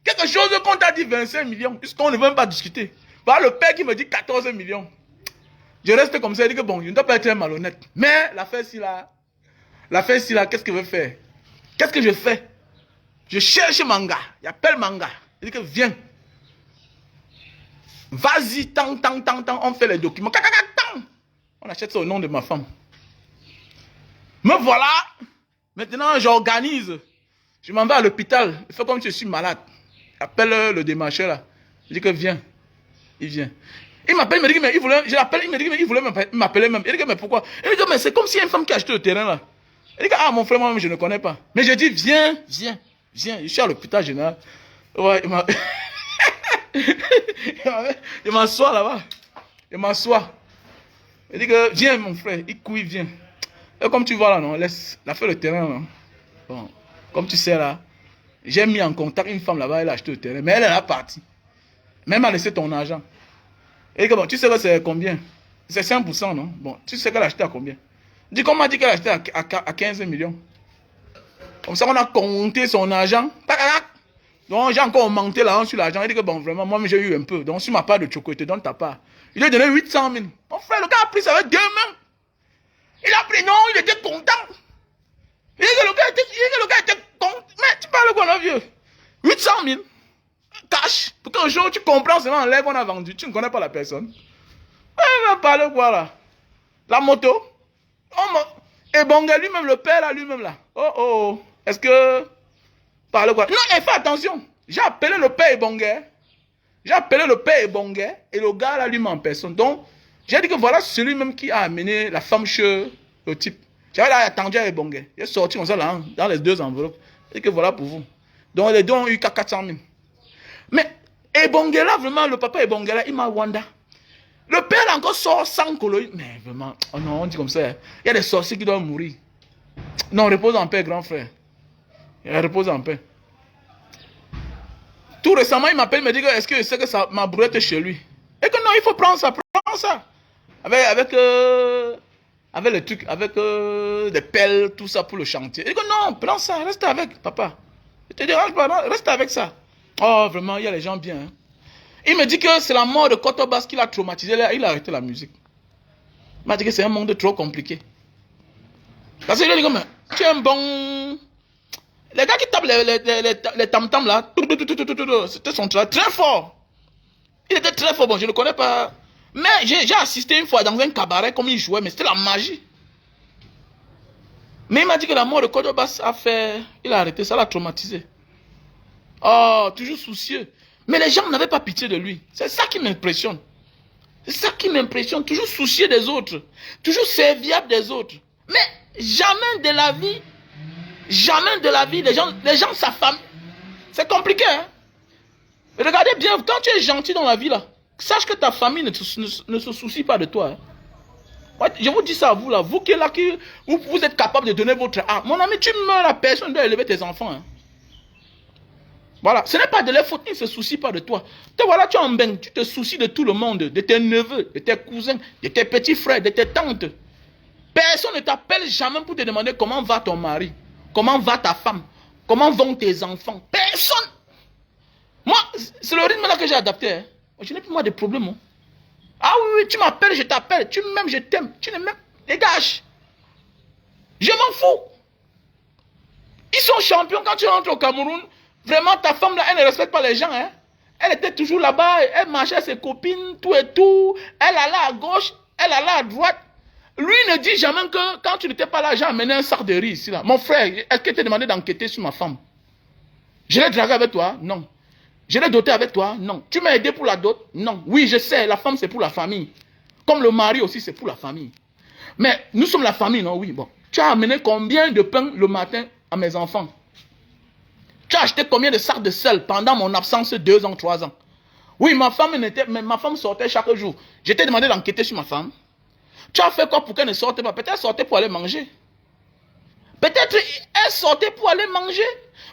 Quelque chose qu'on t'a dit 25 millions. Puisqu'on ne veut même pas discuter. Voilà le père qui me dit 14 millions. Je reste comme ça. Je dis que bon, je ne dois pas être très malhonnête. Mais l'affaire ci là. Qu'est-ce que je veux faire? Qu'est-ce que je fais? Je cherche Manga. Il appelle Manga. Il dit que viens. Vas-y, tant. On fait les documents. On achète ça au nom de ma femme. Me voilà. Maintenant, j'organise. Je m'en vais à l'hôpital. Il fait comme si je suis malade. J'appelle le démarcheur là. Je dis que viens. Il vient. Il m'appelle, il me dit que mais il voulait. Je l'appelle, il me dit que il voulait m'appeler même. Il dit que mais pourquoi? Il dit que mais c'est comme si il y a une femme qui a acheté le terrain là. Il dit que ah mon frère, moi-même je ne connais pas. Mais je dis viens. Je suis à l'hôpital général. Ouais, il m'a. Il m'assoit là-bas. Il m'assoit. Il dit que viens mon frère. Il couille, viens. Et comme tu vois là, non, laisse. Il a fait le terrain là. Bon, comme tu sais là, j'ai mis en contact une femme là-bas, elle a acheté le terrain. Mais elle est partie. Même à laisser ton argent. Et que bon, tu sais que c'est combien? C'est 5%, non? Bon, tu sais qu'elle a acheté à combien? Dis qu'on m'a dit qu'elle a acheté à 15 millions. Comme ça, on a compté son argent. Donc, j'ai encore augmenté l'argent sur l'argent. Il dit que bon, vraiment, moi, j'ai eu un peu. Donc, sur ma part de choco, il te donne ta part. Il lui a donné 800 000. Mon frère, le gars a pris ça avec 2 mains. Il a pris, non, il était content. Il dit que le gars était content. Mais tu parles quoi, là, vieux? 800 000. Cash. Pour qu'un jour, tu comprends seulement en l'air qu'on a vendu. Tu ne connais pas la personne. Il va parler quoi, là? La moto. Et bon, lui-même, le père, là, lui-même, là. Oh. Est-ce que... Parle quoi? Non, fais attention. J'ai appelé le père Ebonguer. Et le gars là lui-même en personne. Donc, j'ai dit que voilà celui-même qui a amené la femme chez le type. J'avais là attendu à Ebonguer. J'ai sorti comme ça là, dans les 2 enveloppes. J'ai dit que voilà pour vous. Donc, les deux ont eu 400 000. Mais Ebonguer là, vraiment, le papa Ebonguer là, il m'a wanda. Le père là encore sort sans colonie. Mais vraiment, oh non, on dit comme ça. Il y a des sorciers qui doivent mourir. Non, repose en paix, grand frère. Il repose en paix. Tout récemment, il m'appelle, il me dit que est-ce que je sais que ça, ma brouette est chez lui. Et que non, il faut prendre ça, Avec les trucs, avec des pelles, tout ça pour le chantier. Il dit que non, prends ça, reste avec, papa. Je te dérange pas, non, reste avec ça. Oh, vraiment, il y a les gens bien. Hein. Il me dit que c'est la mort de Kotobas qui l'a traumatisé, il a arrêté la musique. Il m'a dit que c'est un monde trop compliqué. Parce qu'il a dit que tu es un bon... Les gars qui tapent les tam-tams là, c'était son travail très fort. Il était très fort, bon, je ne le connais pas. Mais j'ai assisté une fois dans un cabaret comme il jouait, mais c'était la magie. Mais il m'a dit que la mort de Kodobas a fait... Il a arrêté, ça l'a traumatisé. Oh, toujours soucieux. Mais les gens n'avaient pas pitié de lui. C'est ça qui m'impressionne. C'est ça qui m'impressionne. Toujours soucieux des autres. Toujours serviable des autres. Mais jamais de la vie... Jamais de la vie, les gens s'affament. C'est compliqué, hein. Regardez bien, quand tu es gentil dans la vie, là, sache que ta famille ne se soucie pas de toi. Hein. Je vous dis ça à vous, là. Vous qui êtes là, vous êtes capable de donner votre âme. Mon ami, tu meurs, la personne doit élever tes enfants. Hein. Voilà. Ce n'est pas de leur faute, ils ne se soucient pas de toi. Te voilà, tu es en bain, tu te soucies de tout le monde, de tes neveux, de tes cousins, de tes petits frères, de tes tantes. Personne ne t'appelle jamais pour te demander comment va ton mari. Comment va ta femme? Comment vont tes enfants? Personne. Moi, c'est le rythme là que j'ai adapté. Hein. Je n'ai plus moi de problème. Hein. Ah oui, tu m'appelles, je t'appelle. Tu m'aimes, je t'aime. Tu ne m'aimes, dégage. Je m'en fous. Ils sont champions quand tu rentres au Cameroun. Vraiment, ta femme là, elle ne respecte pas les gens. Hein. Elle était toujours là-bas. Elle marchait avec ses copines, tout et tout. Elle allait à gauche. elle allait à droite. Lui ne dit jamais que quand tu n'étais pas là, j'ai amené un sac de riz ici. Là. Mon frère, est-ce que tu t'es demandé d'enquêter sur ma femme? Je l'ai dragué avec toi? Non. Je l'ai doté avec toi? Non. Tu m'as aidé pour la dot? Non. Oui, je sais, la femme c'est pour la famille. Comme le mari aussi c'est pour la famille. Mais nous sommes la famille, non? Oui, bon. Tu as amené combien de pain le matin à mes enfants? Tu as acheté combien de sacs de sel pendant mon absence 2 ans, 3 ans? Oui, ma femme sortait chaque jour. Je t'ai demandé d'enquêter sur ma femme. Tu as fait quoi pour qu'elle ne sorte pas? Peut-être elle sortait pour aller manger. Peut-être elle sortait pour aller manger.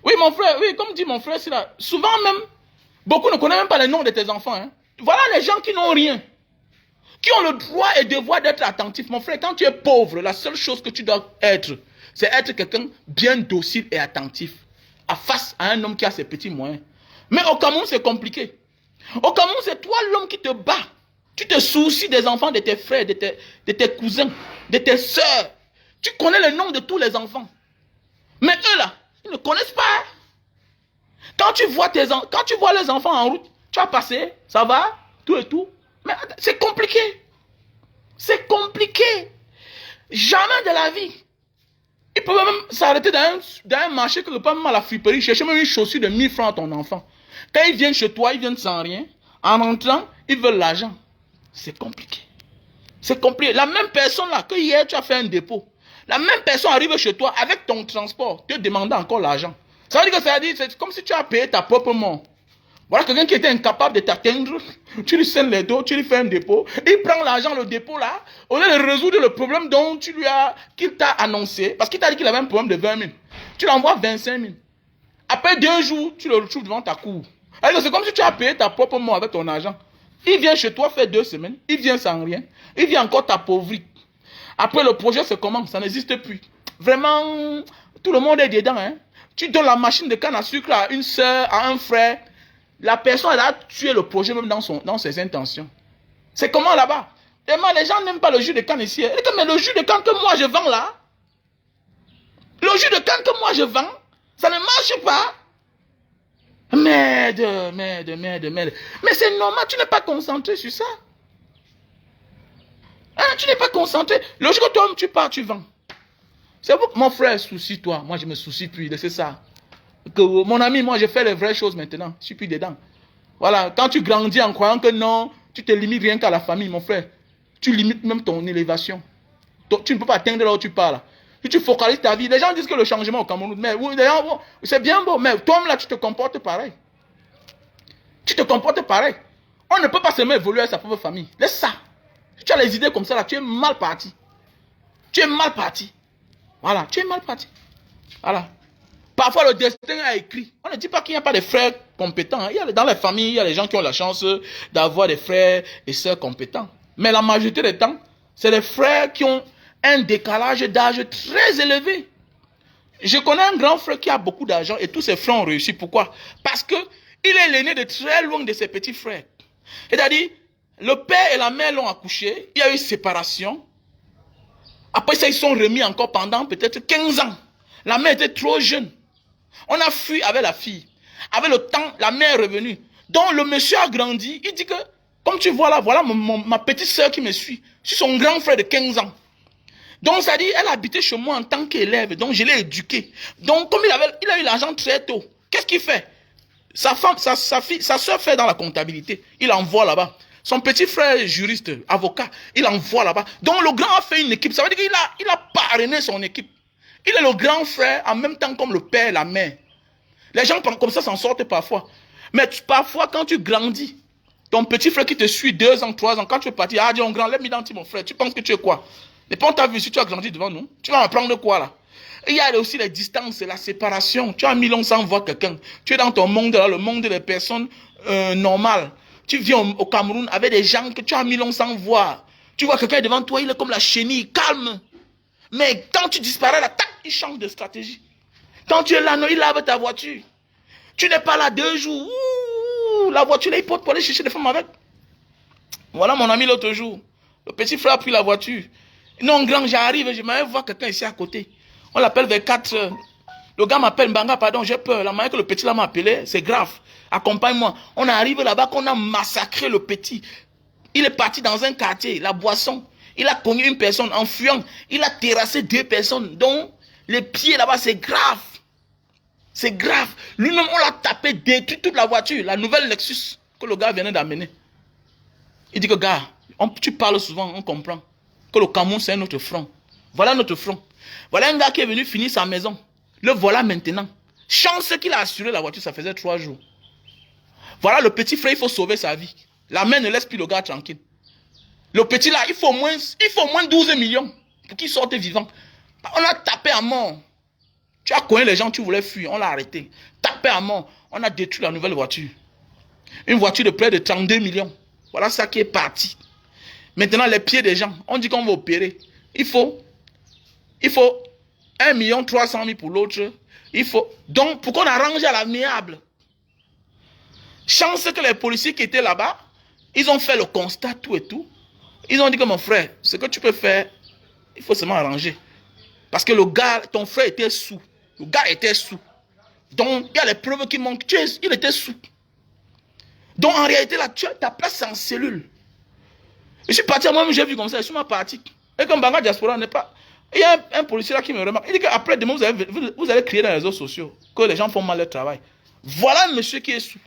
Oui, mon frère, oui, comme dit mon frère, c'est là. Souvent même, beaucoup ne connaissent même pas les noms de tes enfants. Hein. Voilà les gens qui n'ont rien. Qui ont le droit et devoir d'être attentifs. Mon frère, quand tu es pauvre, la seule chose que tu dois être, c'est être quelqu'un bien docile et attentif. Face à un homme qui a ses petits moyens. Mais au Cameroun, c'est compliqué. Au Cameroun, c'est toi l'homme qui te bat. Tu te soucies des enfants de tes frères, de tes cousins, de tes soeurs. Tu connais le nom de tous les enfants. Mais eux là, ils ne connaissent pas. Quand tu vois les enfants en route, tu as passé, ça va, tout et tout. Mais c'est compliqué. C'est compliqué. Jamais de la vie. Ils peuvent même s'arrêter dans un marché quelque part, même à la friperie, chercher même une chaussure de 1000 francs à ton enfant. Quand ils viennent chez toi, ils viennent sans rien. En rentrant, ils veulent l'argent. C'est compliqué. C'est compliqué. La même personne là, que hier tu as fait un dépôt, la même personne arrive chez toi avec ton transport, te demandant encore l'argent. Ça veut dire que c'est comme si tu as payé ta propre mort. Voilà quelqu'un qui était incapable de t'atteindre, tu lui scènes les dos, tu lui fais un dépôt, il prend l'argent, le dépôt là, au lieu de résoudre le problème dont qu'il t'a annoncé, parce qu'il t'a dit qu'il avait un problème de 20 000, tu l'envoies 25 000. Après 2 jours, tu le retrouves devant ta cour. Alors c'est comme si tu as payé ta propre mort avec ton argent. Il vient chez toi faire 2 semaines, il vient sans rien, il vient encore t'appauvrir. Après le projet se commence, ça n'existe plus. Vraiment, tout le monde est dedans. Hein. Tu donnes la machine de canne à sucre à une soeur, à un frère. La personne elle a tué le projet même dans ses intentions. C'est comment là-bas? Tellement les gens n'aiment pas le jus de canne ici. Mais le jus de canne que moi je vends là, le jus de canne que moi je vends, ça ne marche pas. Merde. Mais c'est normal, tu n'es pas concentré sur ça. Hein, tu n'es pas concentré. Le jour que toi tu pars, tu vends. C'est vous, mon frère, soucie-toi. Moi je me soucie plus, c'est ça. Que, mon ami, moi je fais les vraies choses maintenant. Je suis plus dedans. Voilà, quand tu grandis en croyant que non, tu te limites rien qu'à la famille, mon frère. Tu limites même ton élévation. Tu ne peux pas atteindre là où tu pars là. Si tu focalises ta vie, les gens disent que le changement au Cameroun, mais oui, d'ailleurs, bon, c'est bien beau, mais toi là, tu te comportes pareil. Tu te comportes pareil. On ne peut pas seulement évoluer avec sa propre famille. Laisse ça. Si tu as les idées comme ça là, tu es mal parti. Tu es mal parti. Voilà, tu es mal parti. Voilà. Parfois, le destin a écrit. On ne dit pas qu'il n'y a pas de frères compétents. Il y a, dans les familles, il y a des gens qui ont la chance d'avoir des frères et sœurs compétents. Mais la majorité des temps, c'est des frères qui ont un décalage d'âge très élevé. Je connais un grand frère qui a beaucoup d'argent et tous ses frères ont réussi. Pourquoi? Parce qu'il est l'aîné de très loin de ses petits frères. C'est-à-dire, le père et la mère l'ont accouché, il y a eu séparation. Après ça, ils sont remis encore pendant peut-être 15 ans. La mère était trop jeune. On a fui avec la fille. Avec le temps, la mère est revenue. Donc le monsieur a grandi. Il dit que, comme tu vois là, voilà ma petite soeur qui me suit. Je suis son grand frère de 15 ans. Donc ça dit, elle habitait chez moi en tant qu'élève. Donc je l'ai éduquée. Donc comme il a eu l'argent très tôt, qu'est-ce qu'il fait? Sa soeur fait dans la comptabilité. Il envoie là-bas. Son petit frère est juriste, avocat. Il envoie là-bas. Donc le grand a fait une équipe. Ça veut dire qu'il a parrainé son équipe. Il est le grand frère en même temps comme le père et la mère. Les gens comme ça s'en sortent parfois. Mais parfois quand tu grandis, ton petit frère qui te suit 2 ans, 3 ans, quand tu es parti, dis on grand, lève m'identifier mon frère, tu penses que tu es quoi? Mais pas on t'a vu, si tu as grandi devant nous, tu vas apprendre quoi là? Et il y a aussi les distances, la séparation. Tu as 1000 ans sans voir quelqu'un. Tu es dans ton monde là, le monde des personnes normales. Tu viens au Cameroun avec des gens que tu as 1000 ans sans voir. Tu vois quelqu'un devant toi, il est comme la chenille, calme. Mais quand tu disparais là, tac, il change de stratégie. Quand tu es là, non, il lave ta voiture. Tu n'es pas là 2 jours. Ouh, la voiture, là, il porte pour aller chercher des femmes avec. Voilà mon ami l'autre jour. Le petit frère a pris la voiture. Non, grand, j'arrive, je m'avais voir quelqu'un ici à côté. On l'appelle vers 4 heures. Le gars m'appelle, Mbanga, pardon, j'ai peur. La manière que le petit là m'a appelé, c'est grave. Accompagne-moi. On arrive là-bas qu'on a massacré le petit. Il est parti dans un quartier, la boisson. Il a cogné une personne en fuyant. Il a terrassé 2 personnes. Donc, les pieds là-bas, c'est grave. C'est grave. Lui-même, on l'a tapé, détruit toute la voiture. La nouvelle Lexus que le gars venait d'amener. Il dit que, gars, tu parles souvent, on comprend. Que le Cameroun, c'est notre front. Voilà notre front. Voilà un gars qui est venu finir sa maison. Le voilà maintenant. Chance qu'il a assuré la voiture, ça faisait 3 jours. Voilà le petit frère, il faut sauver sa vie. La mère ne laisse plus le gars tranquille. Le petit là, il faut au moins 12 millions pour qu'il sorte vivant. On a tapé à mort. Tu as connu les gens, tu voulais fuir, on l'a arrêté. Tapé à mort, on a détruit la nouvelle voiture. Une voiture de près de 32 millions. Voilà ça qui est parti. Maintenant, les pieds des gens, on dit qu'on va opérer. Il faut 1 300 000 pour l'autre. Donc, pour qu'on arrange à l'amiable. Chance que les policiers qui étaient là-bas, ils ont fait le constat, tout et tout. Ils ont dit que mon frère, ce que tu peux faire, il faut seulement arranger. Parce que le gars, ton frère était sous. Le gars était sous. Donc, il y a les preuves qui manquent. Il était sous. Donc, en réalité, là, ta place, c'est en cellule. Je suis parti, moi-même, j'ai vu comme ça, je suis parti. Et comme Banga Diaspora n'est pas... Il y a un policier là qui me remarque. Il dit qu'après, demain, vous allez crier dans les réseaux sociaux que les gens font mal leur travail. Voilà un monsieur qui est sous.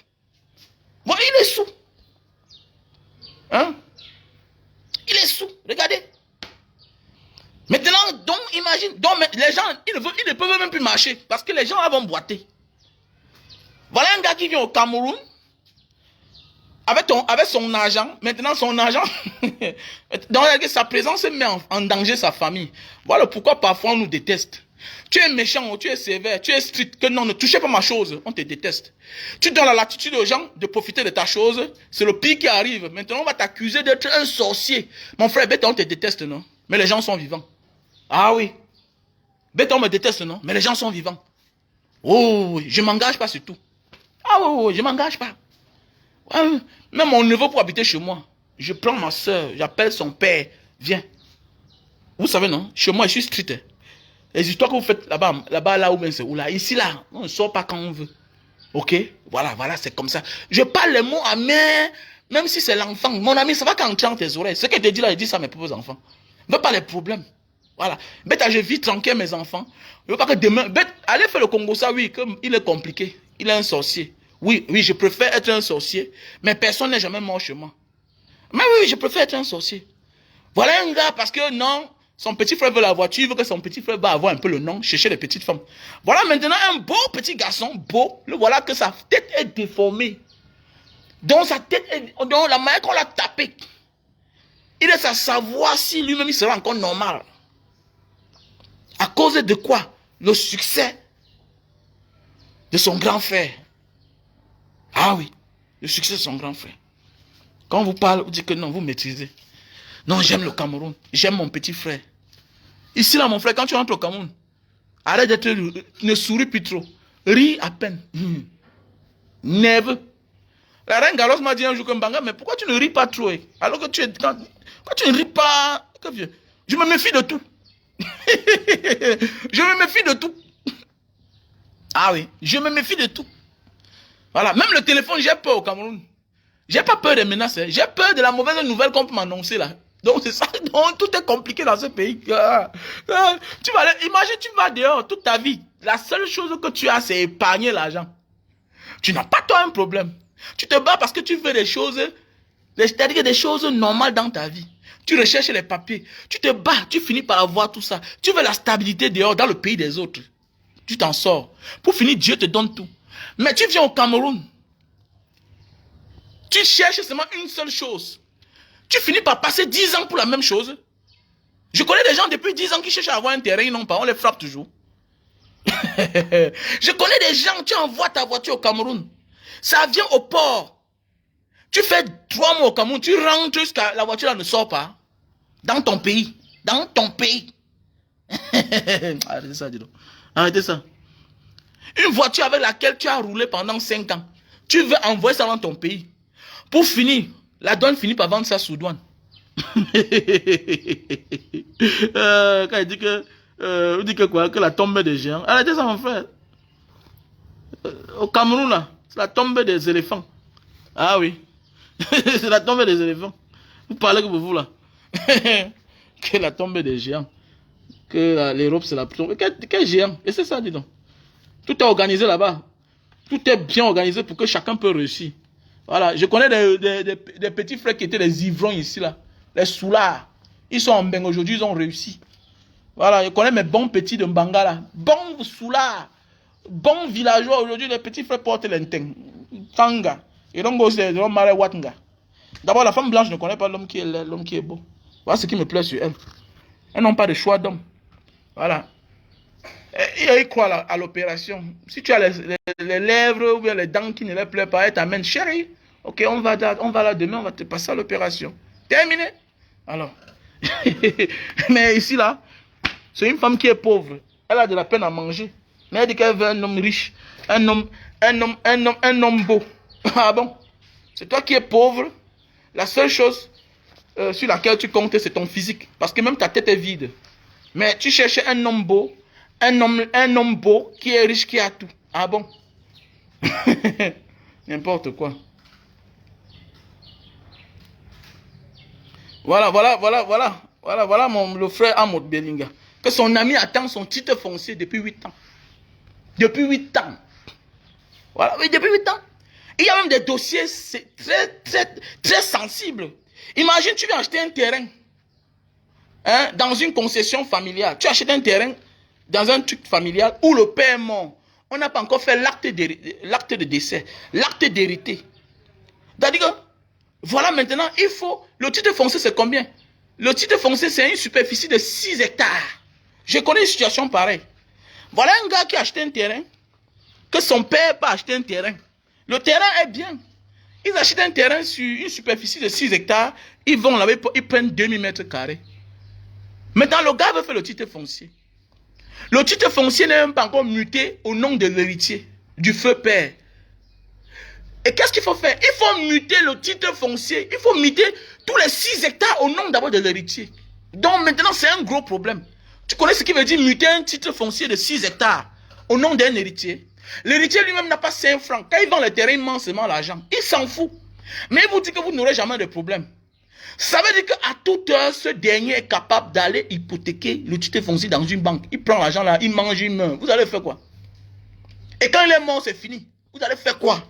Voilà, il est sous. Hein? Il est sous. Regardez. Maintenant, donc, imagine. Donc, les gens, ils ne peuvent même plus marcher parce que les gens vont boiter. Voilà un gars qui vient au Cameroun avec son argent. Maintenant, son argent, donc, sa présence met en danger sa famille. Voilà pourquoi parfois on nous déteste. Tu es méchant, tu es sévère, tu es strict, que non, ne touchez pas ma chose, on te déteste. Tu donnes la latitude aux gens de profiter de ta chose, c'est le pire qui arrive. Maintenant, on va t'accuser d'être un sorcier. Mon frère, bête, on te déteste, non? Mais les gens sont vivants. Ah oui. Bête, on me déteste, non? Mais les gens sont vivants. Oh, je ne m'engage pas sur tout. Ah oui, je ne m'engage pas. Même mon neveu pour habiter chez moi, je prends ma soeur, j'appelle son père, viens. Vous savez, non? Chez moi, je suis strict. Les histoires que vous faites là-bas, là où bien c'est où là, ici, là, on ne sort pas quand on veut. Ok? Voilà, c'est comme ça. Je parle les mots amers, même si c'est l'enfant. Mon ami, ça va qu'entrer dans tes oreilles. Ce que je te dis là, je dis ça à mes propres enfants. Ne veux pas les problèmes. Voilà. Bête, je vis tranquille, mes enfants. Je veux pas que demain, bête, allez faire le Congo, ça, oui, comme il est compliqué. Il est un sorcier. Oui, je préfère être un sorcier, mais personne n'est jamais mort chez moi. Mais oui, je préfère être un sorcier. Voilà un gars, parce que non, son petit frère veut la voiture, il veut que son petit frère va avoir un peu le nom, chercher les petites femmes. Voilà maintenant un beau petit garçon, beau, le voilà que sa tête est déformée. Donc sa tête est, donc la manière qu'on l'a tapé, il est à savoir si lui-même il sera encore normal. À cause de quoi? Le succès de son grand frère. Ah oui, le succès de son grand frère. Quand on vous parle, vous dites que non, vous maîtrisez. Non, j'aime le Cameroun, j'aime mon petit frère. Ici là, mon frère, quand tu rentres au Cameroun, arrête d'être, ne souris plus trop. Ris à peine. Never. La reine Galos m'a dit un jour que Mbanga, mais pourquoi tu ne ris pas trop? Alors que tu es, quand tu ne ris pas, je me méfie de tout. Je me méfie de tout. Ah oui, je me méfie de tout. Voilà, même le téléphone, j'ai peur au Cameroun. J'ai pas peur des menaces, j'ai peur de la mauvaise nouvelle qu'on peut m'annoncer là. Donc c'est ça, donc tout est compliqué dans ce pays. Tu vas aller, imagine, tu vas dehors toute ta vie. La seule chose que tu as, c'est épargner l'argent. Tu n'as pas toi un problème. Tu te bats parce que tu veux des choses, c'est-à-dire des choses normales dans ta vie. Tu recherches les papiers, tu te bats, tu finis par avoir tout ça. Tu veux la stabilité dehors, dans le pays des autres. Tu t'en sors. Pour finir, Dieu te donne tout. Mais tu viens au Cameroun. Tu cherches seulement une seule chose. Tu finis par passer 10 ans pour la même chose. Je connais des gens depuis 10 ans qui cherchent à avoir un terrain, ils n'ont pas, on les frappe toujours. Je connais des gens, tu envoies ta voiture au Cameroun. Ça vient au port. Tu fais 3 mois au Cameroun, tu rentres jusqu'à la voiture là ne sort pas. Dans ton pays. Dans ton pays. Arrêtez ça, dis donc. Arrêtez ça. Une voiture avec laquelle tu as roulé pendant 5 ans. Tu veux envoyer ça dans ton pays. Pour finir, la douane finit par vendre ça sous douane. Quand il dit que, quoi, que la tombe des géants. Arrêtez ça, mon frère. Au Cameroun, là, c'est la tombe des éléphants. Ah oui. C'est la tombe des éléphants. Vous parlez que vous, là. que la tombe des géants. Que l'Europe, c'est la tombe. Quel géant? Et c'est ça, dis donc. Tout est organisé là-bas. Tout est bien organisé pour que chacun peut réussir. Voilà. Je connais des petits frères qui étaient des ivrognes ici, là. Les soulards. Ils sont en bain aujourd'hui, ils ont réussi. Voilà. Je connais mes bons petits de Mbanga, là. Bons soulards. Bons villageois. Aujourd'hui, les petits frères portent l'inteng. Tanga. Et donc, c'est Mare Watanga. D'abord, la femme blanche ne connaît pas l'homme qui est laid, l'homme qui est beau. Voilà ce qui me plaît sur elle. Elles n'ont pas de choix d'homme. Voilà. Et ils croient à l'opération. Si tu as les lèvres ou bien les dents qui ne les plaisent pas, elle t'amène, chérie. Ok, on va là demain, on va te passer à l'opération. Terminé. Alors. Mais ici, là, c'est une femme qui est pauvre. Elle a de la peine à manger. Mais elle dit qu'elle veut un homme riche. Un homme beau. Ah bon? C'est toi qui es pauvre. La seule chose sur laquelle tu comptes, c'est ton physique. Parce que même ta tête est vide. Mais tu cherches un homme beau. Un homme beau qui est riche, qui a tout. Ah bon? N'importe quoi. Voilà le frère Amod Bellinga. Que son ami attend son titre foncier depuis 8 ans. Depuis 8 ans. Voilà, oui, depuis 8 ans. Il y a même des dossiers très sensibles. Imagine, tu viens acheter un terrain dans une concession familiale. Tu achètes un terrain dans un truc familial où le père est mort. On n'a pas encore fait l'acte de décès, l'acte d'hérité. C'est-à-dire que, voilà maintenant, il faut... Le titre foncier, c'est combien? Le titre foncier, c'est une superficie de 6 hectares. Je connais une situation pareille. Voilà un gars qui a acheté un terrain, que son père n'a pas acheté un terrain. Le terrain est bien. Ils achètent un terrain sur une superficie de 6 hectares, ils vont là-bas, ils prennent 2000 mètres carrés. Maintenant, le gars veut faire le titre foncier. Le titre foncier n'est même pas encore muté au nom de l'héritier, du feu père. Et qu'est-ce qu'il faut faire? Il faut muter le titre foncier. Il faut muter tous les 6 hectares au nom d'abord de l'héritier. Donc maintenant, c'est un gros problème. Tu connais ce qui veut dire muter un titre foncier de 6 hectares au nom d'un héritier? L'héritier lui-même n'a pas 5 francs. Quand il vend le terrain, il ment seulement l'argent. Il s'en fout. Mais il vous dit que vous n'aurez jamais de problème. Ça veut dire qu'à toute heure, ce dernier est capable d'aller hypothéquer le titre foncier dans une banque. Il prend l'argent là, il mange, il meurt. Vous allez faire quoi? Et quand il est mort, c'est fini. Vous allez faire quoi?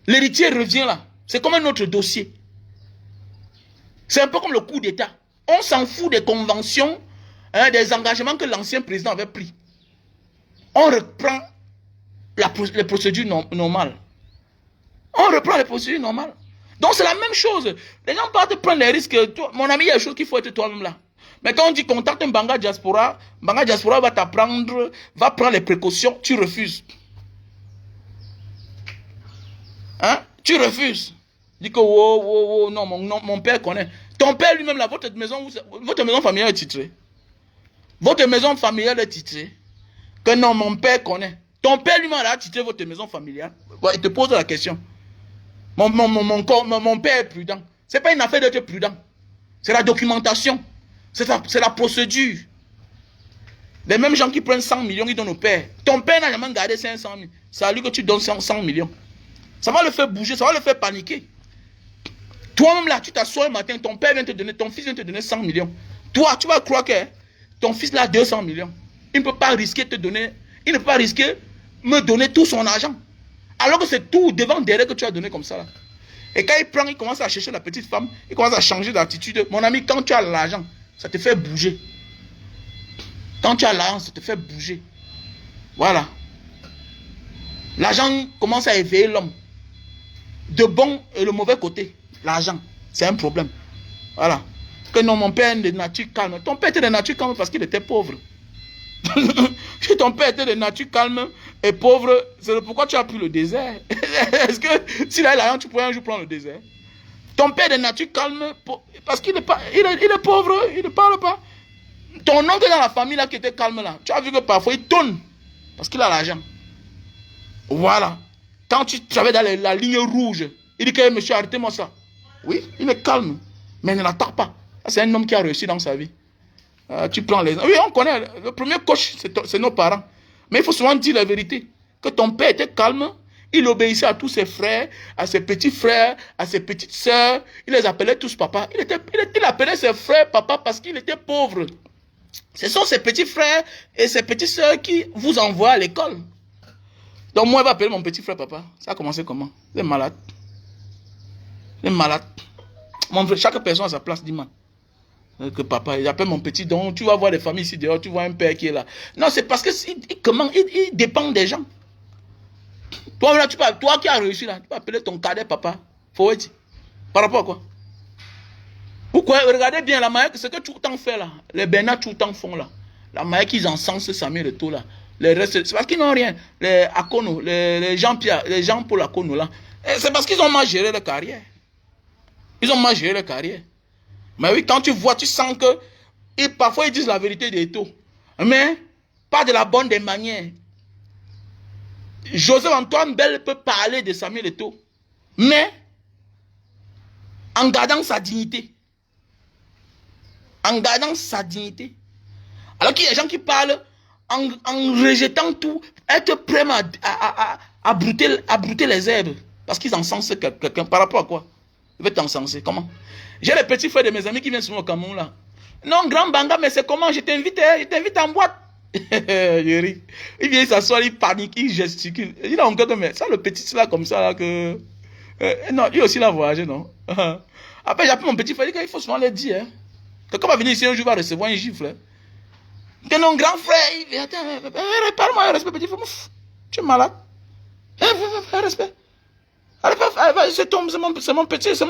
L'héritier revient là. C'est comme un autre dossier. C'est un peu comme le coup d'État. On s'en fout des conventions, des engagements que l'ancien président avait pris. On reprend les procédures normales. On reprend les procédures normales. Donc c'est la même chose. Les gens partent prendre les risques. Toi, mon ami, il y a des choses qu'il faut être toi-même là. Mais quand on dit contacte un Banga Diaspora va t'apprendre, va prendre les précautions, tu refuses. Hein? Tu refuses. Dis que non, mon père connaît. Ton père lui-même là, votre maison familiale est titrée. Votre maison familiale est titrée. Que non, mon père connaît. Ton père lui-même a titré votre maison familiale. Bon, il te pose la question. Mon père est prudent. Ce n'est pas une affaire d'être prudent. C'est la documentation. C'est la procédure. Les mêmes gens qui prennent 100 millions, ils donnent au père. Ton père n'a jamais gardé 500 000. C'est à lui que tu donnes 100 millions. Ça va le faire bouger, ça va le faire paniquer. Toi-même là, tu t'assois le matin, ton père vient te donner, ton fils vient te donner 100 millions. Toi, tu vas croire que ton fils là a 200 millions. Il ne peut pas risquer de te donner, il ne peut pas risquer de me donner tout son argent. Alors que c'est tout devant derrière que tu as donné comme ça là. Et quand il prend, il commence à chercher la petite femme, il commence à changer d'attitude. Mon ami, quand tu as l'argent, ça te fait bouger. Quand tu as l'argent, ça te fait bouger. Voilà. L'argent commence à éveiller l'homme. De bon et le mauvais côté. L'argent, c'est un problème. Voilà. Que non, mon père est de nature calme. Ton père était de nature calme parce qu'il était pauvre. Si ton père était de nature calme et pauvre, c'est pourquoi tu as pris le désert. Est-ce que s'il a l'argent, tu pourrais un jour prendre le désert? Ton père est de nature calme parce qu'il est pauvre, il ne parle pas. Ton oncle dans la famille là qui était calme là, tu as vu que parfois il tourne parce qu'il a l'argent. Voilà. Quand tu travailles dans la ligne rouge, il dit que monsieur, arrêtez-moi ça. Oui, il est calme, mais il ne l'attaque pas. C'est un homme qui a réussi dans sa vie. Tu prends les... Oui, on connaît. Le premier coach, c'est nos parents. Mais il faut souvent dire la vérité. Que ton père était calme, Il obéissait à tous ses frères, à ses petits frères, à ses petites sœurs. Il les appelait tous papa. Il appelait ses frères papa parce qu'il était pauvre. Ce sont ses petits frères et ses petites sœurs qui vous envoient à l'école. Donc moi, il va appeler mon petit frère papa. Ça a commencé comment? Il est malade. Il est malade. Mon frère, chaque personne a sa place, dis-moi. Que papa, il appelle mon petit. Donc tu vas voir des familles ici dehors, tu vois un père qui est là. Non, c'est parce que il dépend des gens. Toi, là, toi qui as réussi là, tu peux appeler ton cadet papa. Faut dire. Par rapport à quoi? Pourquoi? Regardez bien la manière que ce que tout le temps fait là. Les Bernard tout le temps font là. La manière qu'ils encensent Samuel Eto'o là. Les restes, c'est parce qu'ils n'ont rien. Les Akono, les Jean-Pierre, les Jean-Paul Akono là. C'est parce qu'ils ont mal géré leur carrière. Ils ont mal géré leur carrière. Mais oui, quand tu vois, tu sens que parfois ils disent la vérité d'Eto'o. Mais pas de la bonne des manières. Joseph-Antoine Bell peut parler de Samuel Eto'o. Mais en gardant sa dignité. En gardant sa dignité. Alors qu'il y a des gens qui parlent en rejetant tout, être prêts à brouter les herbes. Parce qu'ils encensent quelqu'un. Par rapport à quoi? Ils veulent t'encenser. Comment? J'ai les petits frères de mes amis qui viennent souvent au Cameroun là. Non, grand Banga, mais c'est comment? Je t'invite en boîte. Je ris. Il vient s'asseoir, il panique, il gesticule. Il a encore mais ça, le petit là comme ça là que. Non, lui aussi il a voyagé, non? Après, j'appelle mon petit frère, il dit qu'il faut souvent le dire. Hein. Quelqu'un va venir ici un jour, va recevoir un gifle. Hein. Que non, grand frère, il dit, attends, parle-moi un respect, petit frère. Tu es malade. Un respect. C'est mon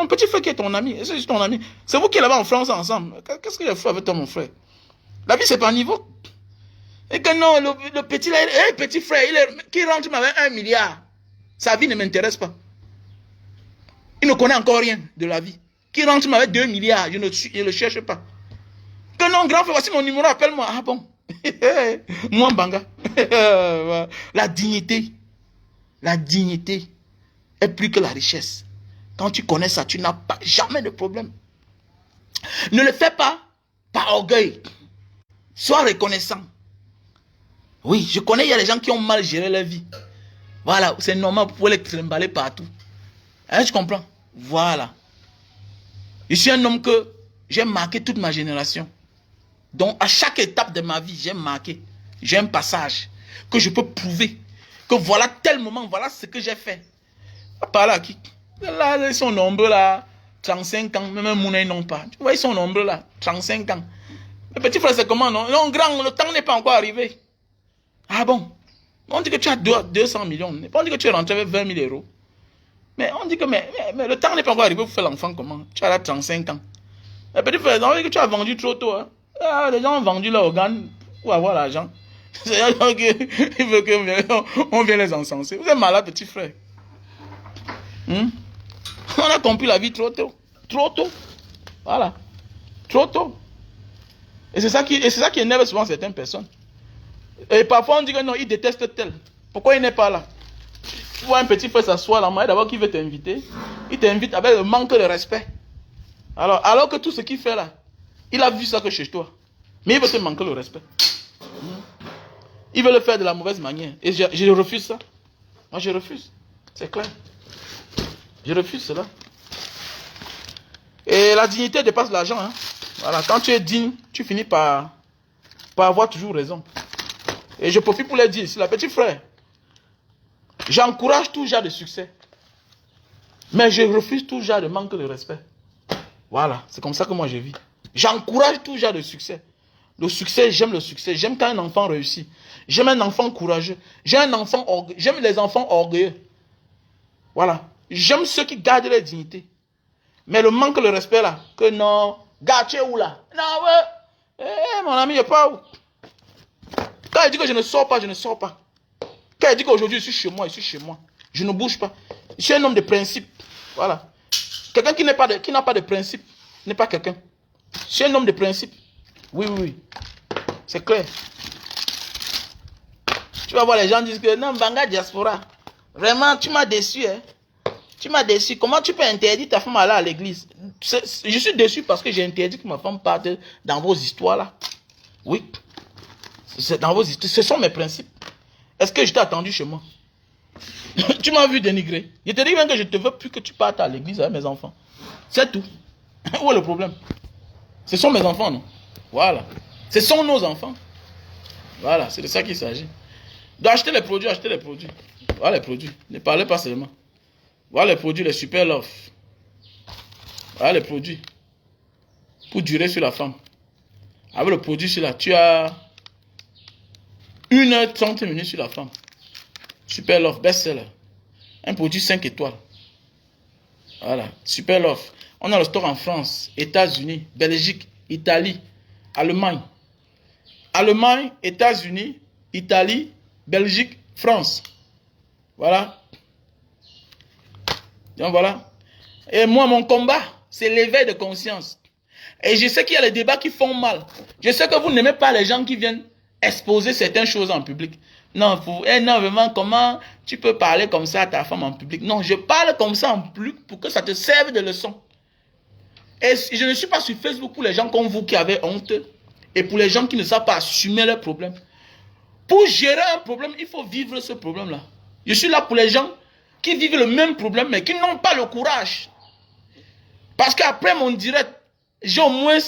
petit frère qui est ton ami. C'est ton ami. C'est vous qui êtes là-bas en France ensemble. Qu'est-ce que j'ai fait avec toi, mon frère? La vie, c'est pas un niveau. Et que non, le petit, petit frère, qui rentre avec 1 milliard. Sa vie ne m'intéresse pas. Il ne connaît encore rien de la vie. Qui rentre avec 2 milliards, je ne le cherche pas. Que non, grand frère, voici mon numéro, appelle-moi. Ah bon? Moi, Banga. La dignité est plus que la richesse. Quand tu connais ça, tu n'as pas jamais de problème. Ne le fais pas par orgueil. Sois reconnaissant. Oui, je connais, il y a des gens qui ont mal géré leur vie. Voilà, c'est normal, vous pouvez les trimballer partout. Hein, je comprends. Voilà. Je suis un homme que j'ai marqué toute ma génération. Donc, à chaque étape de ma vie, j'ai marqué. J'ai un passage que je peux prouver. Que voilà tel moment, voilà ce que j'ai fait. Par là, qui? Là, ils sont nombreux là. 35 ans, même Mouna, ils n'ont pas. Tu vois, ils sont nombreux là. 35 ans. Le petit frère, c'est comment, non? Non, grand, le temps n'est pas encore arrivé. Ah bon? On dit que tu as 200 millions. On dit que tu es rentré avec 20 000 euros. Mais on dit que mais le temps n'est pas encore arrivé pour faire l'enfant comment? Tu as là 35 ans. Le petit frère, on dit que tu as vendu trop tôt. Hein? Ah, les gens ont vendu leur organe pour avoir l'argent. C'est-à-dire qu'ils veulent qu'on vienne les encenser. Vous êtes malade, petit frère. On a compris la vie trop tôt. Trop tôt. Voilà. Trop tôt. Et c'est ça qui énerve souvent certaines personnes. Et parfois on dit que non, il déteste tel. Pourquoi il n'est pas là? Tu vois un petit frère s'asseoir là, d'abord qui veut t'inviter. Il t'invite avec le manque de respect. Alors que tout ce qu'il fait là, il a vu ça que chez toi. Mais il veut te manquer le respect. Il veut le faire de la mauvaise manière. Et je refuse ça. Moi je refuse. C'est clair. Je refuse cela. Et la dignité dépasse l'argent. Hein. Voilà. Quand tu es digne, tu finis par avoir toujours raison. Et je profite pour le dire ici, la petite frère. J'encourage tout genre de succès. Mais je refuse tout genre de manque de respect. Voilà. C'est comme ça que moi je vis. J'encourage tout genre de succès. Le succès, j'aime le succès. J'aime quand un enfant réussit. J'aime un enfant courageux. J'aime les enfants orgueilleux. Voilà. J'aime ceux qui gardent leur dignité. Mais le manque de respect là, que non, gâché où là? Non, ouais. Mon ami, il n'y a pas où. Quand il dit que je ne sors pas, je ne sors pas. Quand il dit qu'aujourd'hui je suis chez moi, je suis chez moi. Je ne bouge pas. Je suis un homme de principe. Voilà. Quelqu'un qui n'a pas de principe n'est pas quelqu'un. Je suis un homme de principe. Oui, oui, oui. C'est clair. Tu vas voir les gens disent que non, Banga Diaspora. Vraiment, tu m'as déçu, hein. Tu m'as déçu. Comment tu peux interdire ta femme à aller à l'église? Je suis déçu parce que j'ai interdit que ma femme parte dans vos histoires là. Oui. C'est dans vos histoires. Ce sont mes principes. Est-ce que je t'ai attendu chez moi? Tu m'as vu dénigrer. Je te dis même que je ne te veux plus que tu partes à l'église avec mes enfants. C'est tout. Où est le problème? Ce sont mes enfants, non? Voilà. Ce sont nos enfants. Voilà, c'est de ça qu'il s'agit. Donc acheter les produits, acheter les produits. Voilà les produits. Ne parlez pas seulement. Voilà les produits, les super love. Voilà les produits. Pour durer sur la femme. Avec le produit sur là, tu as 1h30 sur la femme. Super love, best-seller. Un produit 5 étoiles. Voilà, super love. On a le store en France, États-Unis, Belgique, Italie, Allemagne. Allemagne, États-Unis, Italie, Belgique, France. Voilà. Donc voilà. Et moi, mon combat, c'est l'éveil de conscience. Et je sais qu'il y a des débats qui font mal. Je sais que vous n'aimez pas les gens qui viennent exposer certaines choses en public. Non, non, vraiment, comment tu peux parler comme ça à ta femme en public? Non, je parle comme ça en public pour que ça te serve de leçon. Et je ne suis pas sur Facebook pour les gens comme vous qui avez honte et pour les gens qui ne savent pas assumer leurs problèmes. Pour gérer un problème, il faut vivre ce problème-là. Je suis là pour les gens qui vivent le même problème mais qui n'ont pas le courage. Parce qu'après mon direct, j'ai au moins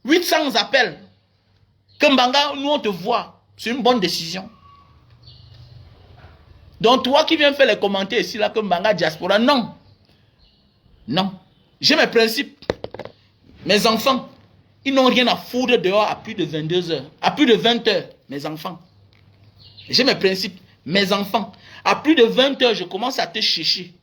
800 appels. Kambanga, nous on te voit. C'est une bonne décision. Donc toi qui viens faire les commentaires ici, là, Kambanga Diaspora, non. Non. J'ai mes principes. Mes enfants, ils n'ont rien à foutre dehors à plus de 22 heures. À plus de 20 heures, mes enfants. J'ai mes principes. Mes enfants, à plus de 20 heures, je commence à te chercher.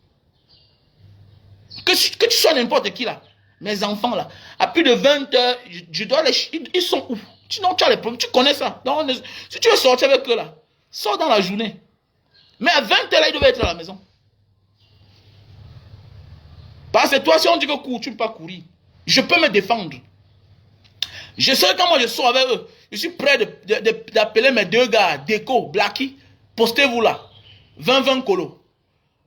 Que tu sois n'importe qui là. Mes enfants là, à plus de 20 heures, je dois les... Ils sont où? Tu as les problèmes, tu connais ça. Donc, si tu veux sortir avec eux là, sors dans la journée. Mais à 20 heures là, ils doivent être à la maison. Parce que toi, si on dit que cours, tu ne peux pas courir. Je peux me défendre. Je sais que quand moi je sors avec eux, je suis prêt d'appeler mes deux gars, Deco, Blacky, postez-vous là. 20 colo.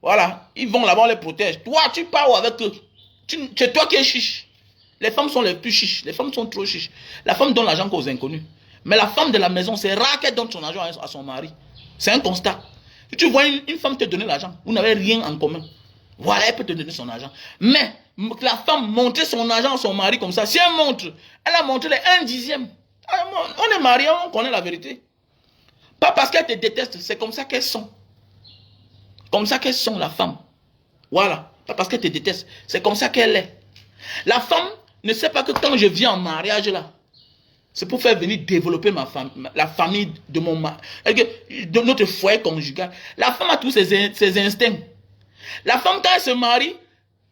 Voilà, ils vont là-bas, on les protège. Toi, tu pars avec eux. C'est toi qui es chiche. Les femmes sont les plus chiches. Les femmes sont trop chiches. La femme donne l'argent qu'aux inconnus. Mais la femme de la maison, c'est rare qu'elle donne son argent à son mari. C'est un constat. Si tu vois une femme te donner l'argent, vous n'avez rien en commun. Voilà, elle peut te donner son argent. Mais la femme montre son argent à son mari comme ça. Si elle montre, elle a montré les 1/10. On est mariés, on connaît la vérité. Pas parce qu'elle te déteste, c'est comme ça qu'elles sont. Comme ça qu'elles sont, la femme. Voilà. Pas parce qu'elle te déteste. C'est comme ça qu'elle est. La femme ne sait pas que quand je viens en mariage là, c'est pour faire venir développer la famille de mon mari, de notre foyer conjugal. La femme a tous ses instincts. La femme, quand elle se marie,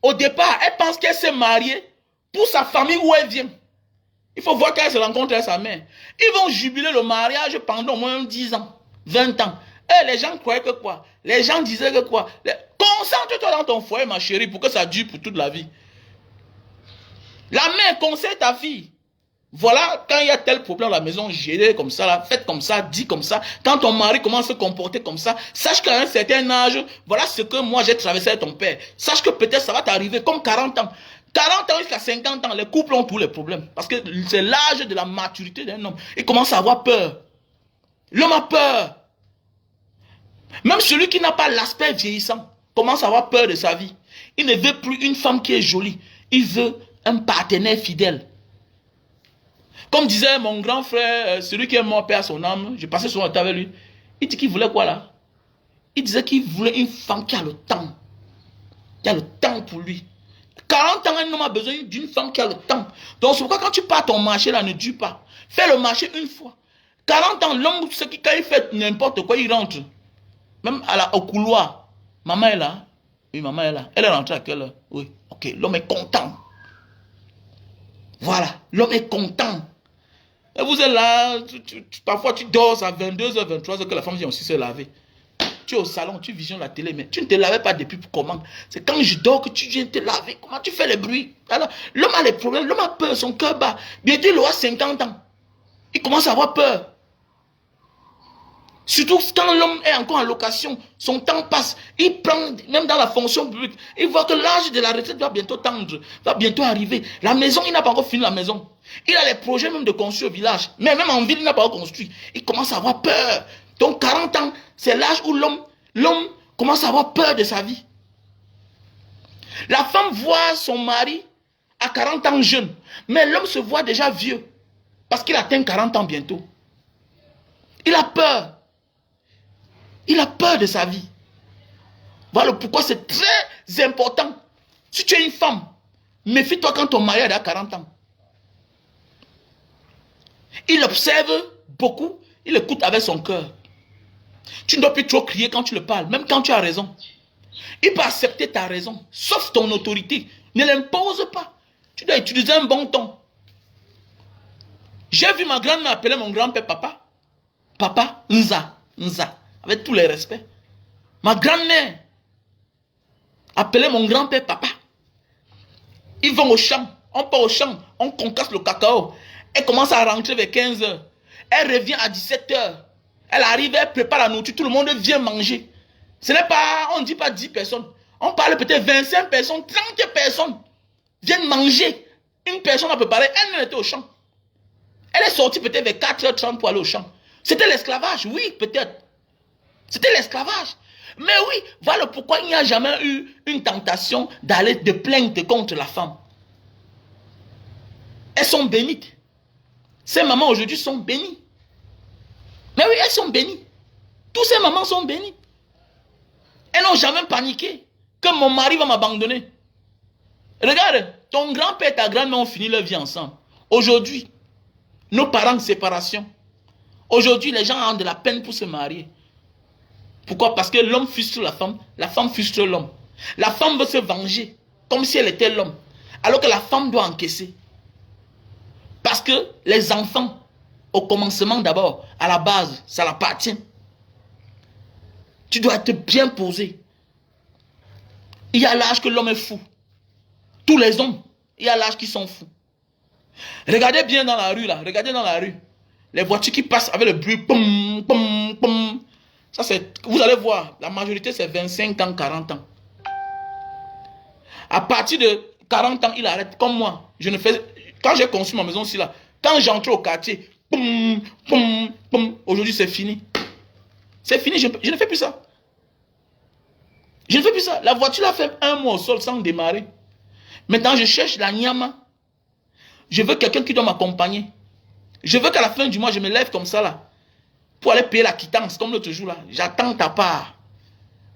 au départ, elle pense qu'elle s'est mariée pour sa famille où elle vient. Il faut voir qu'elle se rencontre avec sa mère. Ils vont jubiler le mariage pendant au moins 10 ans, 20 ans. Et les gens croyaient que quoi? Les gens disaient que quoi? Concentre-toi dans ton foyer, ma chérie, pour que ça dure pour toute la vie. La mère conseille ta fille. Voilà, quand il y a tel problème à la maison, gérez comme ça, là, faites comme ça, dis comme ça. Quand ton mari commence à se comporter comme ça, sache qu'à un certain âge, voilà ce que moi j'ai traversé avec ton père. Sache que peut-être ça va t'arriver comme 40 ans. 40 ans jusqu'à 50 ans, les couples ont tous les problèmes. Parce que c'est l'âge de la maturité d'un homme. Il commence à avoir peur. L'homme a peur. Même celui qui n'a pas l'aspect vieillissant commence à avoir peur de sa vie. Il ne veut plus une femme qui est jolie. Il veut un partenaire fidèle. Comme disait mon grand frère, celui qui est mort, père à son âme, j'ai passé son temps avec lui. Il dit qu'il voulait quoi là? Il disait qu'il voulait une femme qui a le temps. Qui a le temps pour lui. 40 ans, un homme a besoin d'une femme qui a le temps. Donc c'est pourquoi quand tu pars ton marché là, ne dure pas. Fais le marché une fois. 40 ans, l'homme, quand il fait n'importe quoi, il rentre. Même au couloir. Maman est là. Oui, maman est là. Elle est rentrée à quelle heure? Oui. Ok, l'homme est content. Voilà, l'homme est content. Et vous êtes là, parfois tu dors à 22h, 23h que la femme vient aussi se laver. Tu es au salon, tu visionnes la télé, mais tu ne te lavais pas depuis comment? C'est quand je dors que tu viens te laver. Comment tu fais les bruits? Alors, l'homme a les problèmes, l'homme a peur, son cœur bat. Bientôt il aura 50 ans. Il commence à avoir peur. Surtout quand l'homme est encore en location, son temps passe, il prend, même dans la fonction publique, il voit que l'âge de la retraite va bientôt tendre, va bientôt arriver. La maison, il n'a pas encore fini la maison. Il a les projets même de construire au village, mais même en ville, il n'a pas encore construit. Il commence à avoir peur. Donc 40 ans, c'est l'âge où l'homme commence à avoir peur de sa vie. La femme voit son mari à 40 ans jeune, mais l'homme se voit déjà vieux, parce qu'il atteint 40 ans bientôt. Il a peur. Il a peur de sa vie. Voilà pourquoi c'est très important. Si tu es une femme, méfie-toi quand ton mari a 40 ans. Il observe beaucoup, il écoute avec son cœur. Tu ne dois plus trop crier quand tu le parles, même quand tu as raison. Il peut accepter ta raison, sauf ton autorité. Ne l'impose pas. Tu dois utiliser un bon ton. J'ai vu ma grand-mère appeler mon grand-père papa. Papa, Nza, Nza, avec tous les respects. Ma grand-mère appelait mon grand-père papa. Ils vont au champ, on part au champ, on concasse le cacao. Elle commence à rentrer vers 15 h. Elle revient à 17 h. Elle arrive, elle prépare la nourriture, tout le monde vient manger. Ce n'est pas, on ne dit pas 10 personnes. On parle peut-être 25 personnes, 30 personnes viennent manger. Une personne a préparé, elle était au champ. Elle est sortie peut-être vers 4 h 30 pour aller au champ. C'était l'esclavage, oui, peut-être. C'était l'esclavage. Mais oui, voilà pourquoi il n'y a jamais eu une tentation d'aller de plainte contre la femme. Elles sont bénites. Ces mamans aujourd'hui sont bénies. Mais oui, elles sont bénies. Toutes ces mamans sont bénies. Elles n'ont jamais paniqué que mon mari va m'abandonner. Regarde, ton grand-père et ta grand-mère ont fini leur vie ensemble. Aujourd'hui, nos parents en séparation. Aujourd'hui, les gens ont de la peine pour se marier. Pourquoi? Parce que l'homme frustre la femme frustre l'homme. La femme veut se venger, comme si elle était l'homme. Alors que la femme doit encaisser. Parce que les enfants, au commencement d'abord, à la base, ça l'appartient. Tu dois être bien posé. Il y a l'âge que l'homme est fou. Tous les hommes, il y a l'âge qui sont fous. Regardez bien dans la rue là, regardez dans la rue. Les voitures qui passent avec le bruit, pom, pom, pom. Ça c'est, vous allez voir, la majorité c'est 25 ans, 40 ans. À partir de 40 ans, il arrête. Comme moi, je ne fais, quand j'ai construit ma maison ici là, quand j'entre au quartier, pom, pom, pom, aujourd'hui c'est fini. C'est fini, je ne fais plus ça. Je ne fais plus ça. La voiture a fait 1 mois au sol sans démarrer. Maintenant, je cherche la nyama. Je veux quelqu'un qui doit m'accompagner. Je veux qu'à la fin du mois, je me lève comme ça là. Pour aller payer la quittance, comme l'autre jour là. J'attends ta part.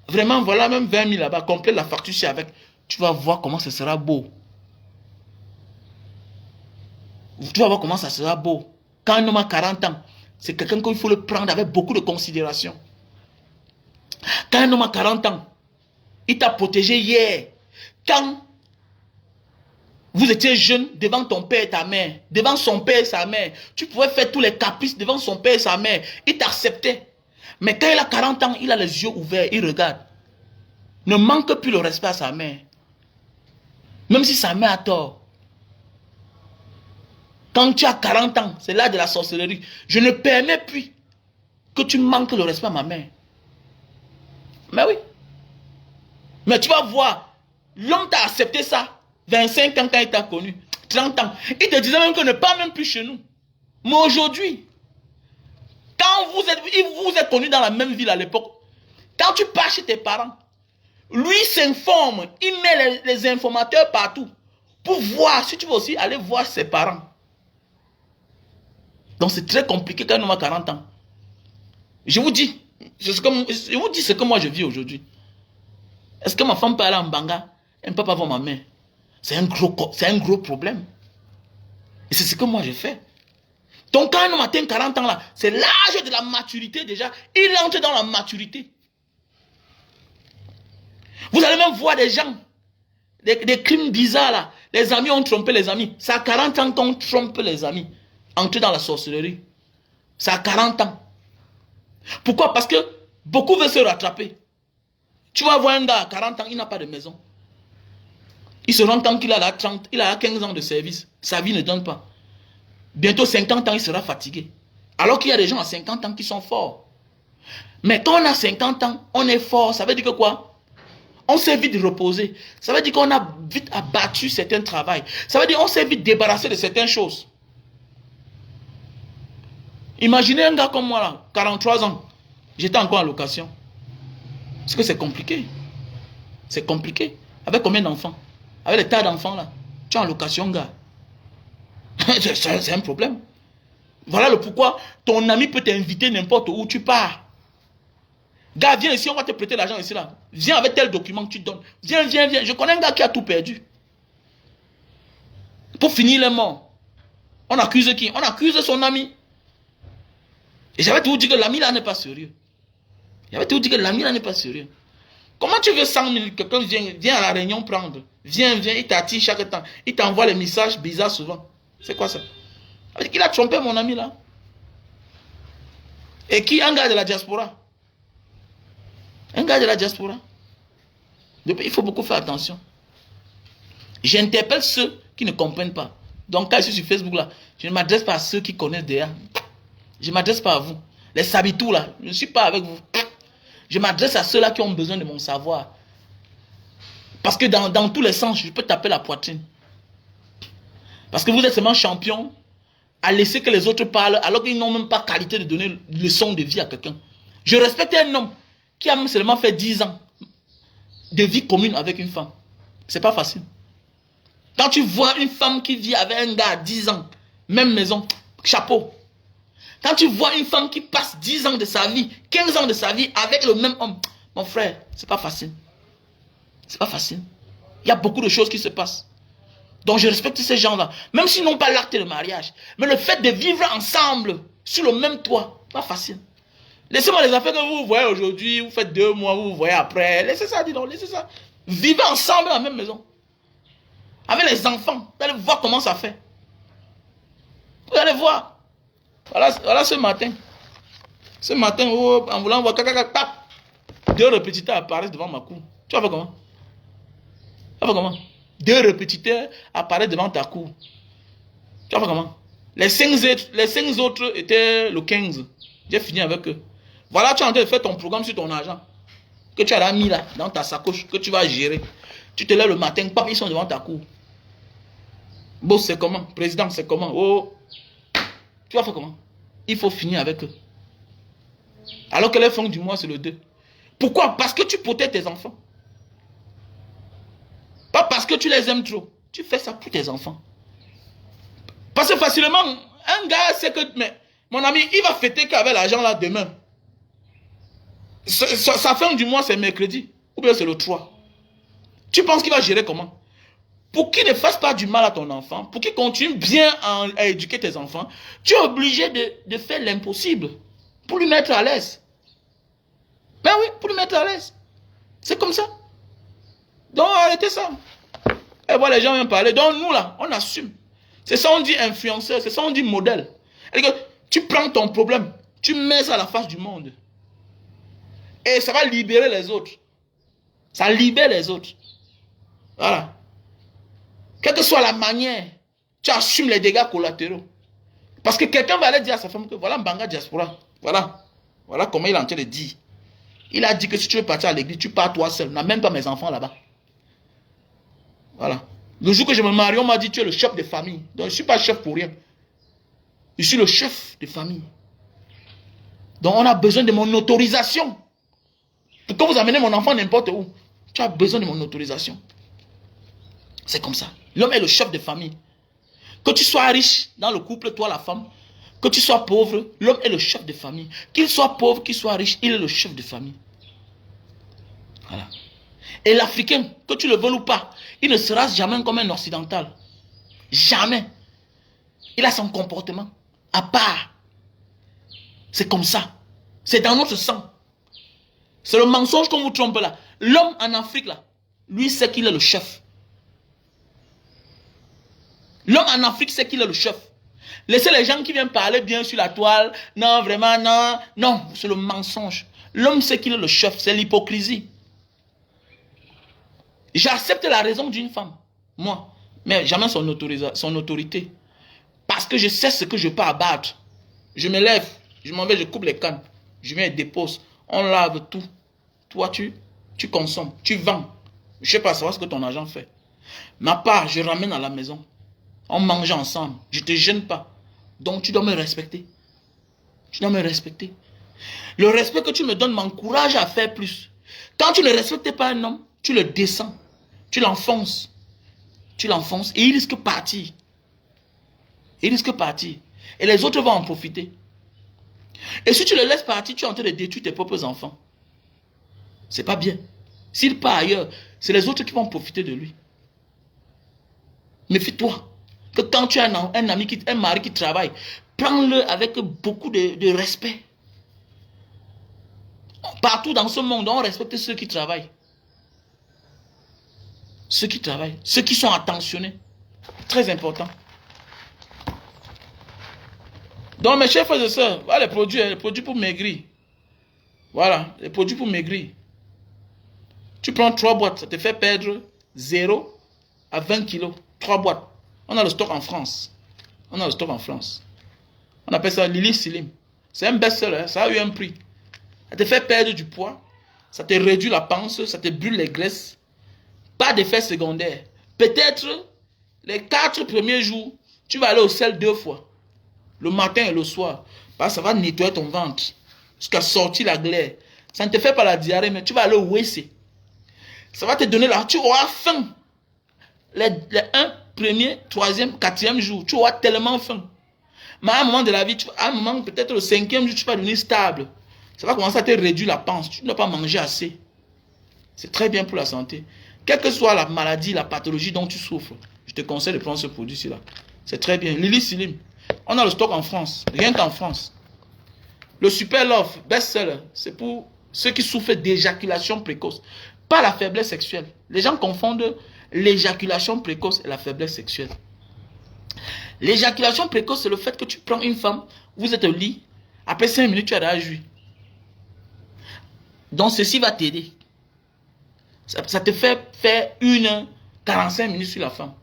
Vraiment, voilà même 20 000 là-bas. Complète la facture c'est avec. Tu vas voir comment ce sera beau. Tu vas voir comment ça sera beau. Quand un homme a 40 ans, c'est quelqu'un qu'il faut le prendre avec beaucoup de considération. Quand un homme a 40 ans, il t'a protégé hier. Quand vous étiez jeune devant ton père et ta mère, devant son père et sa mère, tu pouvais faire tous les caprices devant son père et sa mère. Il t'acceptait. Mais quand il a 40 ans, il a les yeux ouverts, il regarde. Ne manque plus le respect à sa mère. Même si sa mère a tort. Quand tu as 40 ans, c'est l'âge de la sorcellerie. Je ne permets plus que tu manques le respect à ma mère. Mais oui. Mais tu vas voir, l'homme t'a accepté ça. 25 ans quand il t'a connu. 30 ans. Il te disait même que ne pas même plus chez nous. Mais aujourd'hui, quand vous êtes connus dans la même ville à l'époque, quand tu pars chez tes parents, lui s'informe, il met les informateurs partout pour voir, si tu veux aussi aller voir ses parents. Donc c'est très compliqué quand on a 40 ans. Je vous dis ce que moi je vis aujourd'hui. Est-ce que ma femme peut aller en Banga? Elle ne peut pas voir ma mère. C'est un gros problème. Et c'est ce que moi j'ai fait. Donc quand un homme atteint 40 ans là, c'est l'âge de la maturité déjà. Il entre dans la maturité. Vous allez même voir des gens, des crimes bizarres là. Les amis ont trompé les amis. C'est à 40 ans qu'on trompe les amis. Entrer dans la sorcellerie. C'est à 40 ans. Pourquoi? Parce que beaucoup veulent se rattraper. Tu vas voir un gars à 40 ans, il n'a pas de maison. Il se rend compte qu'il a 15 ans de service. Sa vie ne donne pas. Bientôt 50 ans, il sera fatigué. Alors qu'il y a des gens à 50 ans qui sont forts. Mais quand on a 50 ans, on est fort. Ça veut dire que quoi? On s'est vite reposé. Ça veut dire qu'on a vite abattu certains travails. Ça veut dire qu'on s'est vite débarrassé de certaines choses. Imaginez un gars comme moi là, 43 ans. J'étais encore en location. Parce que c'est compliqué. C'est compliqué. Avec combien d'enfants? Avec les tas d'enfants là. Tu es en location, gars. C'est un problème. Voilà le pourquoi ton ami peut t'inviter n'importe où tu pars. Gars, viens ici, on va te prêter l'argent ici là. Viens avec tel document que tu donnes. Viens, viens, viens. Je connais un gars qui a tout perdu. Pour finir les morts. On accuse qui? On accuse son ami. Et j'avais toujours dit que l'ami là n'est pas sérieux. J'avais toujours dit que l'ami là n'est pas sérieux. Comment tu veux 100 000, quelqu'un vient à la réunion prendre. Viens, viens, il t'attire chaque temps. Il t'envoie les messages bizarres souvent. C'est quoi ça? Il a trompé mon ami là. Et qui? Un gars de la diaspora. Un gars de la diaspora. Donc, il faut beaucoup faire attention. J'interpelle ceux qui ne comprennent pas. Donc quand je suis sur Facebook là, je ne m'adresse pas à ceux qui connaissent déjà. Je ne m'adresse pas à vous. Les sabitous là, je ne suis pas avec vous. Je m'adresse à ceux là qui ont besoin de mon savoir. Parce que dans tous les sens, je peux taper la poitrine. Parce que vous êtes seulement champion à laisser que les autres parlent alors qu'ils n'ont même pas qualité de donner une leçon de vie à quelqu'un. Je respecte un homme qui a seulement fait 10 ans de vie commune avec une femme. C'est pas facile. Quand tu vois une femme qui vit avec un gars à 10 ans, même maison, chapeau. Quand tu vois une femme qui passe 10 ans de sa vie, 15 ans de sa vie avec le même homme, mon frère, c'est pas facile. C'est pas facile. Il y a beaucoup de choses qui se passent. Donc je respecte ces gens-là. Même s'ils n'ont pas l'acte de mariage. Mais le fait de vivre ensemble, sur le même toit, pas facile. Laissez-moi les affaires que vous voyez aujourd'hui, vous faites 2 mois, vous voyez après. Laissez ça, dis donc, laissez ça. Vivez ensemble dans la même maison. Avec les enfants, vous allez voir comment ça fait. Vous allez voir. Voilà ce matin. Ce matin, en voulant voir, 2 répétiteurs apparaissent devant ma cour. Tu vas faire comment? Tu vas faire comment? 2 répétiteurs apparaissent devant ta cour. Tu vas faire comment? Les 5 autres étaient le 15. J'ai fini avec eux. Voilà, tu es en train de faire ton programme sur ton argent. Que tu as mis là, dans ta sacoche, que tu vas gérer. Tu te lèves le matin, pap, ils sont devant ta cour. Boss, c'est comment? Président, c'est comment? Oh, tu vas faire comment? Il faut finir avec eux. Alors que les fins du mois, c'est le 2. Pourquoi? Parce que tu protèges tes enfants. Pas parce que tu les aimes trop. Tu fais ça pour tes enfants. Parce que facilement, un gars sait que... Mais mon ami, il va fêter qu'avec l'argent là demain. Sa fin du mois, c'est mercredi. Ou bien c'est le 3. Tu penses qu'il va gérer comment? Pour qu'il ne fasse pas du mal à ton enfant, pour qu'il continue bien à éduquer tes enfants, tu es obligé de faire l'impossible pour lui mettre à l'aise. Ben oui, pour lui mettre à l'aise. C'est comme ça. Donc arrêtez ça. Et voilà, les gens viennent parler. Donc nous là, on assume. C'est ça on dit influenceur, c'est ça on dit modèle. Que tu prends ton problème, tu mets ça à la face du monde. Et ça va libérer les autres. Ça libère les autres. Voilà. Quelle que soit la manière, tu assumes les dégâts collatéraux. Parce que quelqu'un va aller dire à sa femme que voilà Mbanga Diaspora. Voilà. Voilà comment il est en train de dire. Il a dit que si tu veux partir à l'église, tu pars toi seul. On n'a même pas mes enfants là-bas. Voilà. Le jour que je me marie, on m'a dit tu es le chef de famille. Donc je ne suis pas chef pour rien. Je suis le chef de famille. Donc on a besoin de mon autorisation. Pour que vous amenez mon enfant n'importe où, tu as besoin de mon autorisation. C'est comme ça. L'homme est le chef de famille. Que tu sois riche dans le couple, toi la femme, que tu sois pauvre, l'homme est le chef de famille. Qu'il soit pauvre, qu'il soit riche, il est le chef de famille. Voilà. Et l'Africain, que tu le veuilles ou pas, il ne sera jamais comme un occidental. Jamais. Il a son comportement à part. C'est comme ça. C'est dans notre sang. C'est le mensonge qu'on vous trompe là. L'homme en Afrique là, lui sait qu'il est le chef. L'homme en Afrique sait qu'il est le chef. Laissez les gens qui viennent parler bien sur la toile. Non, vraiment, non. Non, c'est le mensonge. L'homme sait qu'il est le chef. C'est l'hypocrisie. J'accepte la raison d'une femme. Moi. Mais jamais son autorité. Parce que je sais ce que je peux abattre. Je me lève. Je m'en vais, je coupe les cannes. Je viens et dépose. On lave tout. Toi, tu consommes. Tu vends. Je ne sais pas savoir ce que ton argent fait. Ma part, je ramène à la maison. On mange ensemble. Je ne te gêne pas. Donc tu dois me respecter. Tu dois me respecter. Le respect que tu me donnes m'encourage à faire plus. Quand tu ne respectes pas un homme, tu le descends, tu l'enfonces. Tu l'enfonces et il risque de partir. Il risque de partir. Et les autres vont en profiter. Et si tu le laisses partir, tu es en train de détruire tes propres enfants. C'est pas bien. S'il part ailleurs, c'est les autres qui vont profiter de lui. Méfie-toi. Que quand tu as un ami, un mari qui travaille, prends-le avec beaucoup de respect. Partout dans ce monde, on respecte ceux qui travaillent. Ceux qui travaillent, ceux qui sont attentionnés. Très important. Donc mes chers frères et sœurs, voilà les produits pour maigrir. Voilà, les produits pour maigrir. Tu prends 3 boîtes, ça te fait perdre 0 à 20 kilos. 3 boîtes. On a le stock en France. On a le stock en France. On appelle ça Lily Slim. C'est un best-seller, ça a eu un prix. Ça te fait perdre du poids, ça te réduit la panse, ça te brûle les graisses. Pas d'effet secondaire. Peut-être les 4 premiers jours, tu vas aller au sel 2 fois. Le matin et le soir. Parce que ça va nettoyer ton ventre. Jusqu'à sortir la glaire. Ça ne te fait pas la diarrhée, mais tu vas aller au WC. Ça va te donner la... Tu auras faim. Les 1, premier, 3e, 4e jour. Tu auras tellement faim. Mais à un moment de la vie, à un moment, peut-être le 5e jour, tu vas devenir stable. Ça va commencer à te réduire la panse. Tu ne dois pas manger assez. C'est très bien pour la santé. Quelle que soit la maladie, la pathologie dont tu souffres, je te conseille de prendre ce produit-ci là. C'est très bien. Lily Slim. On a le stock en France. Rien qu'en France. Le Super Love, best-seller, c'est pour ceux qui souffrent d'éjaculation précoce. Pas la faiblesse sexuelle. Les gens confondent l'éjaculation précoce et la faiblesse sexuelle. L'éjaculation précoce, c'est le fait que tu prends une femme, vous êtes au lit, après 5 minutes, tu as déjà joui. Donc, ceci va t'aider. Ça te fait faire 45 minutes sur la femme.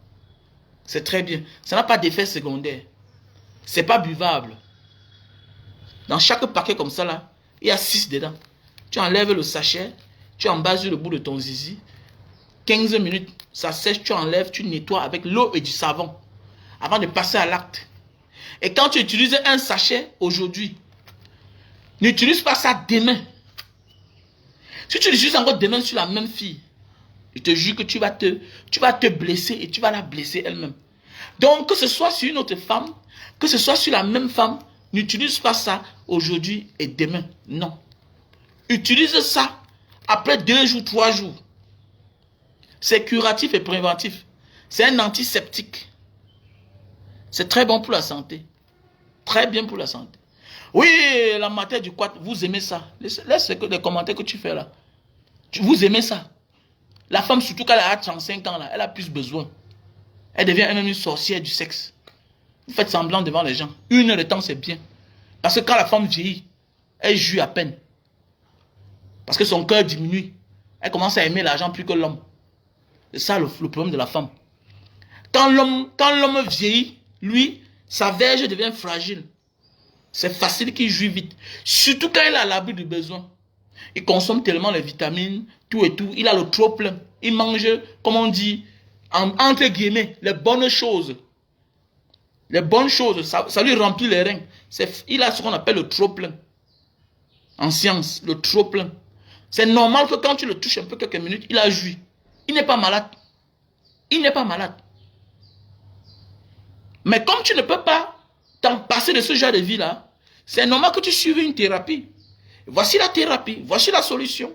C'est très bien. Ça n'a pas d'effet secondaire. C'est pas buvable. Dans chaque paquet comme ça, là, il y a 6 dedans. Tu enlèves le sachet, tu embases sur le bout de ton zizi. 15 minutes, ça sèche, tu enlèves, tu nettoies avec l'eau et du savon. Avant de passer à l'acte. Et quand tu utilises un sachet aujourd'hui, n'utilise pas ça demain. Si tu l'utilises encore demain sur la même fille, je te jure que tu vas te blesser et tu vas la blesser elle-même. Donc, que ce soit sur une autre femme, que ce soit sur la même femme, n'utilise pas ça aujourd'hui et demain. Non. Utilise ça après 2 jours, 3 jours. C'est curatif et préventif. C'est un antiseptique. C'est très bon pour la santé. Très bien pour la santé. Oui, la matière du quad, vous aimez ça. Laisse les commentaires que tu fais là. Vous aimez ça. La femme, surtout quand elle a 35 ans, là, elle a plus besoin. Elle devient elle-même une sorcière du sexe. Vous faites semblant devant les gens. 1 heure de temps, c'est bien. Parce que quand la femme vieillit, elle jouit à peine. Parce que son cœur diminue. Elle commence à aimer l'argent plus que l'homme. C'est ça le problème de la femme. Quand l'homme vieillit, lui, sa verge devient fragile. C'est facile qu'il jouit vite. Surtout quand il a l'abri du besoin. Il consomme tellement les vitamines, tout et tout. Il a le trop plein. Il mange, comme on dit, entre guillemets, les bonnes choses. Les bonnes choses, ça lui remplit les reins. Il a ce qu'on appelle le trop plein. En science, le trop plein. C'est normal que quand tu le touches un peu quelques minutes, il a joui. Il n'est pas malade. Il n'est pas malade. Mais comme tu ne peux pas t'en passer de ce genre de vie-là, c'est normal que tu suives une thérapie. Voici la thérapie, voici la solution.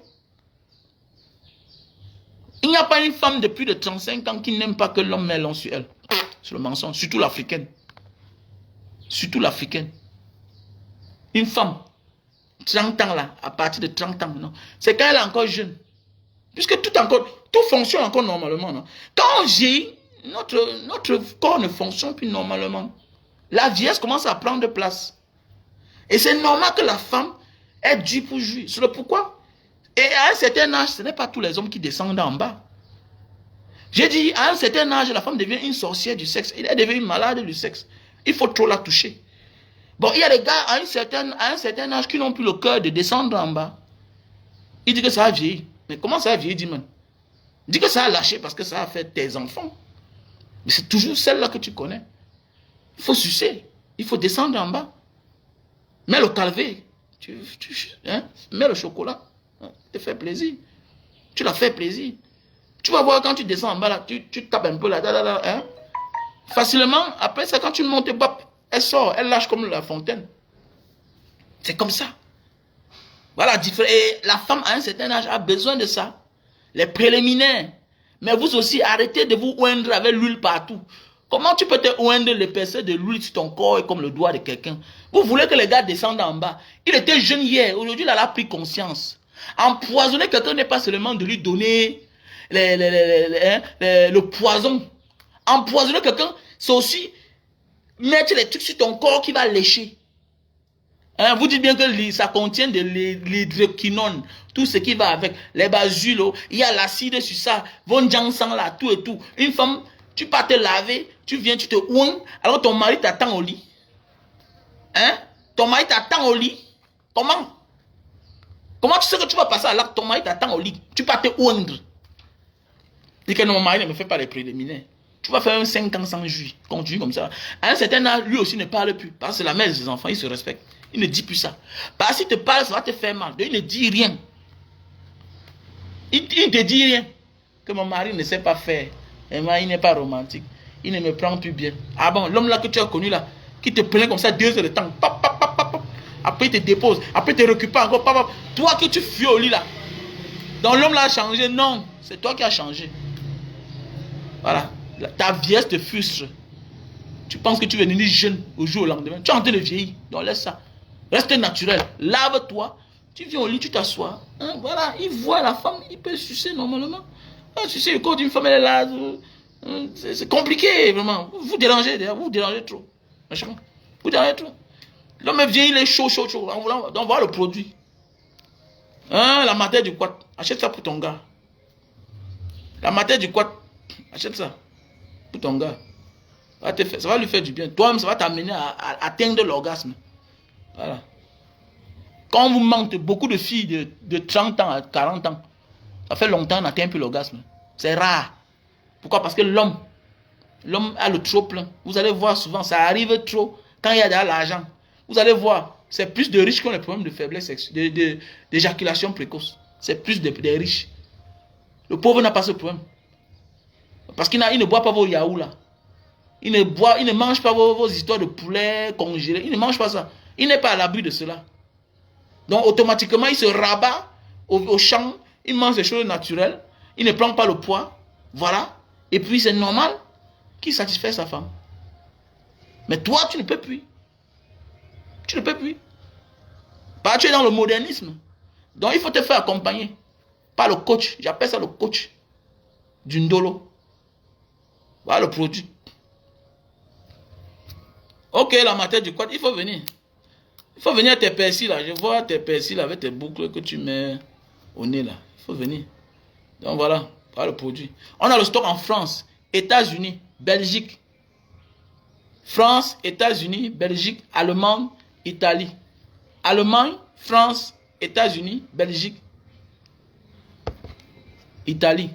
Il n'y a pas une femme de plus de 35 ans qui n'aime pas que l'homme mette long sur elle. C'est le mensonge, surtout l'africaine. Surtout l'africaine. Une femme, 30 ans là, à partir de 30 ans, non. C'est quand elle est encore jeune. Puisque tout fonctionne encore normalement. Non? Quand on vieillit, notre corps ne fonctionne plus normalement. La vieillesse commence à prendre place. Et c'est normal que la femme ait dû pour jouir. C'est le pourquoi. Et à un certain âge, ce n'est pas tous les hommes qui descendent en bas. J'ai dit, à un certain âge, la femme devient une sorcière du sexe. Elle devient une malade du sexe. Il faut trop la toucher. Bon, il y a des gars à un certain âge qui n'ont plus le cœur de descendre en bas. Il dit que ça a vieilli. Mais comment ça a vieilli, dis-moi? Dis que ça a lâché parce que ça a fait tes enfants. Mais c'est toujours celle-là que tu connais. Il faut sucer. Il faut descendre en bas. Mets le calvé. Mets le chocolat. Te fait plaisir. Tu l'as fait plaisir. Tu vas voir quand tu descends en bas là, tu tapes un peu là, hein? Facilement, après ça, quand tu montes, bop, elle sort, elle lâche comme la fontaine. C'est comme ça. Voilà, et la femme à un certain âge a besoin de ça. Les préliminaires. Mais vous aussi, arrêtez de vous oindre avec l'huile partout. Comment tu peux te oindre les percées de l'huile sur ton corps et comme le doigt de quelqu'un? Vous voulez que les gars descendent en bas. Il était jeune hier, aujourd'hui il a pris conscience. Empoisonner quelqu'un n'est pas seulement de lui donner le poison. Empoisonner quelqu'un, c'est aussi mettre les trucs sur ton corps qui va lécher. Hein, vous dites bien que ça contient de l'hydroquinone, tout ce qui va avec les basules, il y a l'acide sur ça, vos sang là, tout et tout. Une femme, tu pars te laver, tu viens, tu te ouins, alors ton mari t'attend au lit. Hein? Ton mari t'attend au lit. Comment? Comment tu sais que tu vas passer à l'acte, ton mari t'attend au lit, tu pars te oindre. Dis que non, mon mari ne me fait pas les préliminaires. Tu vas faire un 5 ans sans jus, continue comme ça. À un certain âge, lui aussi ne parle plus, parce que c'est la mère de ses enfants, il se respecte. Il ne dit plus ça. Parce qu'il te parle, ça va te faire mal. Il ne dit rien. Il ne te dit rien. Que mon mari ne sait pas faire. Et moi, il n'est pas romantique. Il ne me prend plus bien. Ah bon, l'homme là que tu as connu là, qui te prenait comme ça 2 heures de temps. Pap, pap, pap, pap. Après, il te dépose. Après, il te récupère encore. Pap, pap. Toi que tu fuis au lit là. Donc l'homme là a changé. Non, c'est toi qui as changé. Voilà. Ta vieillesse te frustre. Tu penses que tu vas devenir jeune au jour au lendemain. Tu es en train de vieillir. Donc laisse ça. Reste naturel. Lave-toi. Tu viens au lit, tu t'assois. Hein, voilà. Il voit la femme. Il peut sucer normalement. Ah, sucer le corps d'une femme, elle est là. C'est compliqué, vraiment. Vous dérangez, d'ailleurs. Vous dérangez trop. Vous dérangez trop. L'homme vient, il est chaud, chaud, chaud. Donc voilà le produit. Hein, la matière du quad. Achète ça pour ton gars. La matière du quad. Achète ça pour ton gars. Ça va lui faire du bien. Toi-même, ça va t'amener à atteindre l'orgasme. Voilà. Quand vous mentez, beaucoup de filles de 30 ans à 40 ans, ça fait longtemps qu'on n'atteint plus l'orgasme. C'est rare. Pourquoi? Parce que l'homme a le trop plein. Vous allez voir souvent, ça arrive trop quand il y a de l'argent. Vous allez voir, c'est plus de riches qui ont les problèmes de faiblesse sexuelle, d'éjaculation précoce. C'est plus des riches. Le pauvre n'a pas ce problème. Parce qu'il ne boit pas vos yaourts là. Il ne mange pas vos histoires de poulet congelé. Il ne mange pas ça. Il n'est pas à l'abri de cela. Donc automatiquement, il se rabat au champ. Il mange des choses naturelles. Il ne prend pas le poids. Voilà. Et puis c'est normal qu'il satisfait sa femme. Mais toi, tu ne peux plus. Tu ne peux plus. Parce que tu es dans le modernisme. Donc il faut te faire accompagner par le coach. J'appelle ça le coach du Ndolo. Voilà le produit. Ok, la matière du quad, il faut venir. Il faut venir à tes persils là. Je vois tes persils avec tes boucles que tu mets au nez là. Il faut venir. Donc voilà, le produit. On a le stock en France, États-Unis, Belgique. France, États-Unis, Belgique, Allemagne, Italie. Allemagne, France, États-Unis, Belgique, Italie.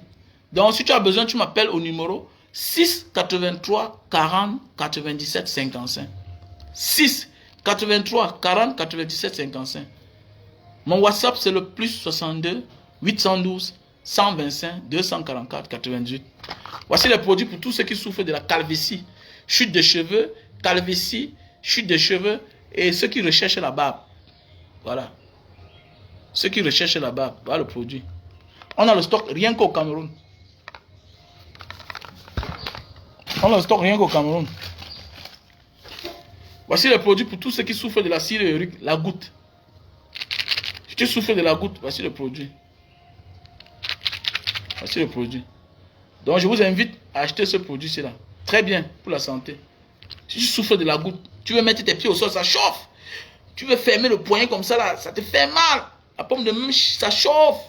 Donc si tu as besoin, tu m'appelles au numéro 6 83 40 97 55. 6 83 40 97 55. Mon WhatsApp c'est le plus 62 812 125 244 98. Voici les produits pour tous ceux qui souffrent de la calvitie, chute de cheveux, calvitie, chute de cheveux et ceux qui recherchent la barbe. Voilà. Ceux qui recherchent la barbe, voilà le produit. On a le stock rien qu'au Cameroun. On a le stock rien qu'au Cameroun. Voici les produits pour tous ceux qui souffrent de la l'acide urique, la goutte. Si tu souffres de la goutte, voici le produit. Voici le produit. Donc je vous invite à acheter ce produit-ci là. Très bien pour la santé. Si tu souffres de la goutte, tu veux mettre tes pieds au sol, ça chauffe. Tu veux fermer le poignet comme ça là, ça te fait mal. La pomme de main, ça chauffe.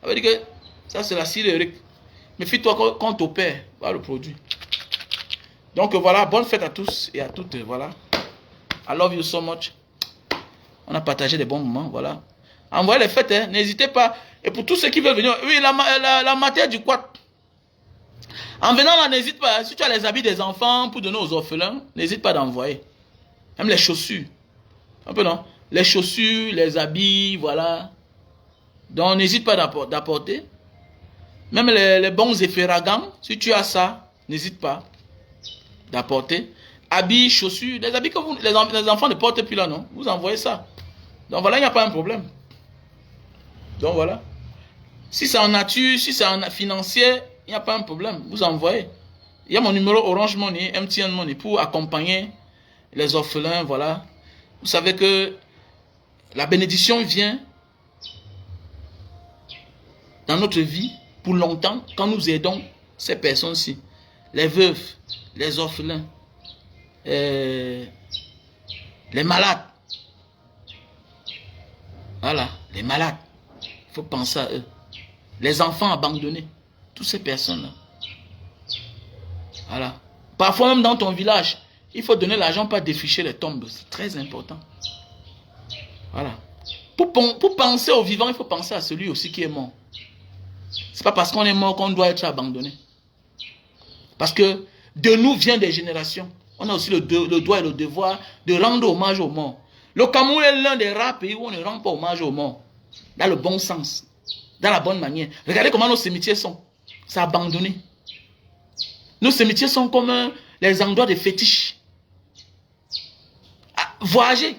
Ça veut dire que ça c'est l'acide urique. Méfie-toi quand t'opères. Voilà le produit. Donc voilà, bonne fête à tous et à toutes. Voilà. I love you so much. On a partagé des bons moments. Voilà. Envoyez les fêtes, hein, n'hésitez pas. Et pour tous ceux qui veulent venir, oui, la matière du quad. En venant là, n'hésite pas. Si tu as les habits des enfants pour donner aux orphelins, n'hésite pas d'envoyer. Même les chaussures. Un peu non? Les chaussures, les habits, voilà. Donc n'hésite pas d'apporter. Même les bons effragants, si tu as ça, n'hésite pas d'apporter. Habits, chaussures, des habits que les enfants ne portent plus là, non? Vous envoyez ça. Donc voilà, il n'y a pas un problème. Donc voilà. Si c'est en nature, si c'est en financier, il n'y a pas un problème. Vous envoyez. Il y a mon numéro Orange Money, MTN Money pour accompagner les orphelins, voilà. Vous savez que la bénédiction vient dans notre vie pour longtemps quand nous aidons ces personnes-ci. Les veuves, les orphelins, les malades. Voilà, les malades. Il faut penser à eux. Les enfants abandonnés. Toutes ces personnes-là. Voilà. Parfois même dans ton village, il faut donner l'argent pour défricher les tombes. C'est très important. Voilà. Pour penser aux vivants, il faut penser à celui aussi qui est mort. C'est pas parce qu'on est mort qu'on doit être abandonné. Parce que de nous vient des générations. On a aussi le droit et le devoir de rendre hommage aux morts. Le Cameroun est l'un des rares pays où on ne rend pas hommage aux morts. Dans le bon sens. Dans la bonne manière. Regardez comment nos cimetières sont. C'est abandonné. Nos cimetières sont comme les endroits de fétiches. Voyager.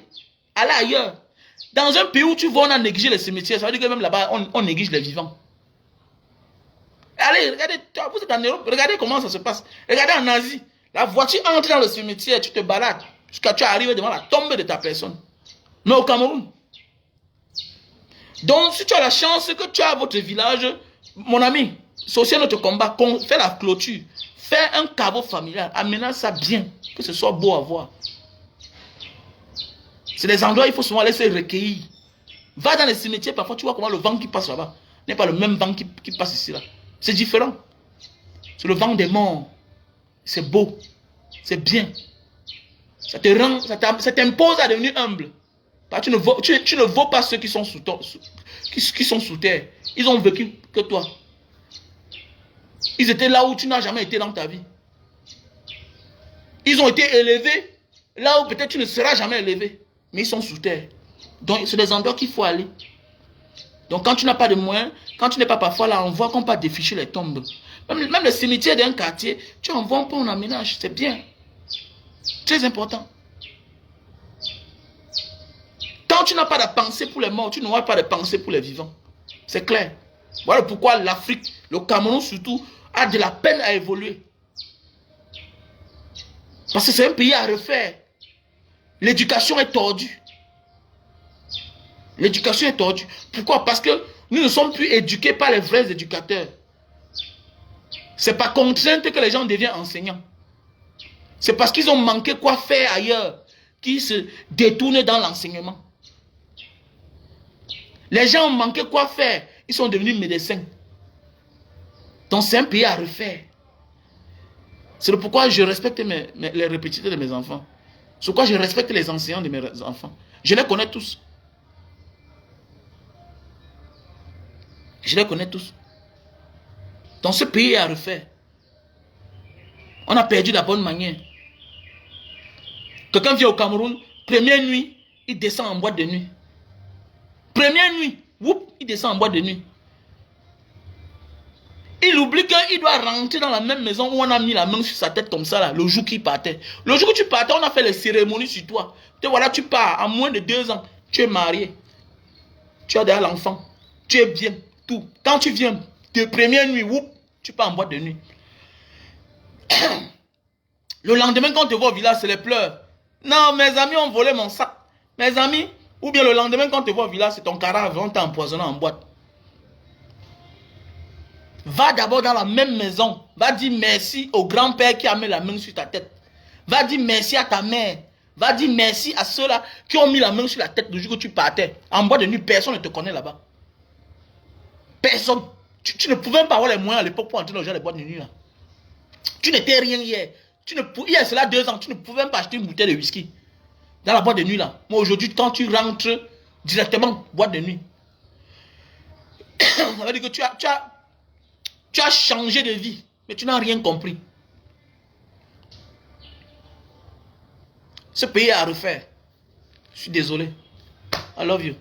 Aller ailleurs. Dans un pays où tu vois, on a négligé les cimetières. Ça veut dire que même là-bas, on néglige les vivants. Allez, regardez, vous êtes en Europe, regardez comment ça se passe. Regardez en Asie. La voiture entre dans le cimetière, tu te balades. Jusqu'à tu arrives devant la tombe de ta personne. Mais au Cameroun. Donc, si tu as la chance que tu as votre village, mon ami, c'est aussi notre combat. Fais la clôture. Fais un caveau familial. Aménage ça bien. Que ce soit beau à voir. C'est des endroits où il faut souvent aller se recueillir. Va dans les cimetières, parfois tu vois comment le vent qui passe là-bas n'est pas le même vent qui passe ici. Là. C'est différent. C'est le vent des morts. C'est beau. C'est bien. Ça te rend, ça t'impose à devenir humble. Tu ne vaux pas ceux qui sont sous terre. Ils ont vécu que toi. Ils étaient là où tu n'as jamais été dans ta vie. Ils ont été élevés là où peut-être tu ne seras jamais élevé. Mais ils sont sous terre. Donc c'est des endroits qu'il faut aller. Donc quand tu n'as pas de moyens, quand tu n'es pas parfois là, on voit qu'on peut déficher les tombes. Même le cimetière d'un quartier, tu envoies un peu en aménage. C'est bien. Très important. Quand tu n'as pas de pensée pour les morts, tu n'auras pas de pensée pour les vivants. C'est clair. Voilà pourquoi l'Afrique, le Cameroun surtout, a de la peine à évoluer. Parce que c'est un pays à refaire. L'éducation est tordue. L'éducation est tordue. Pourquoi? Parce que nous ne sommes plus éduqués par les vrais éducateurs. C'est par contrainte que les gens deviennent enseignants. C'est parce qu'ils ont manqué quoi faire ailleurs qu'ils se détournent dans l'enseignement. Les gens ont manqué quoi faire. Ils sont devenus médecins. Donc c'est un pays à refaire. C'est pourquoi je respecte les répétiteurs de mes enfants. C'est pourquoi je respecte les enseignants de mes enfants. Je les connais tous. Je les connais tous. Donc ce pays est à refaire. On a perdu la bonne manière. Quelqu'un vient au Cameroun, première nuit, il descend en boîte de nuit. Première nuit, whoop, il descend en boîte de nuit. Il oublie qu'il doit rentrer dans la même maison où on a mis la main sur sa tête comme ça, là, le jour qu'il partait. Le jour que tu partais, on a fait les cérémonies sur toi. Et voilà, tu pars, à moins de 2 ans, tu es marié. Tu as déjà l'enfant. Tu es bien, tout. Quand tu viens de première nuit, whoop, tu pars en boîte de nuit. Le lendemain, quand on te voit au village, c'est les pleurs. Non, mes amis ont volé mon sac. Mes amis, ou bien le lendemain, quand on te voit au village, c'est ton cadavre, on t'a empoisonné en boîte. Va d'abord dans la même maison. Va dire merci au grand-père qui a mis la main sur ta tête. Va dire merci à ta mère. Va dire merci à ceux-là qui ont mis la main sur la tête le jour que tu partais. En boîte de nuit, personne ne te connaît là-bas. Personne. Tu ne pouvais pas avoir les moyens à l'époque pour entrer dans les boîtes de nuit. Là. Tu n'étais rien hier. Hier, cela 2 ans, tu ne pouvais même pas acheter une bouteille de whisky. Dans la boîte de nuit là. Moi aujourd'hui, quand tu rentres directement, boîte de nuit. Ça veut dire que tu as changé de vie, mais tu n'as rien compris. Ce pays est à refaire. Je suis désolé. I love you.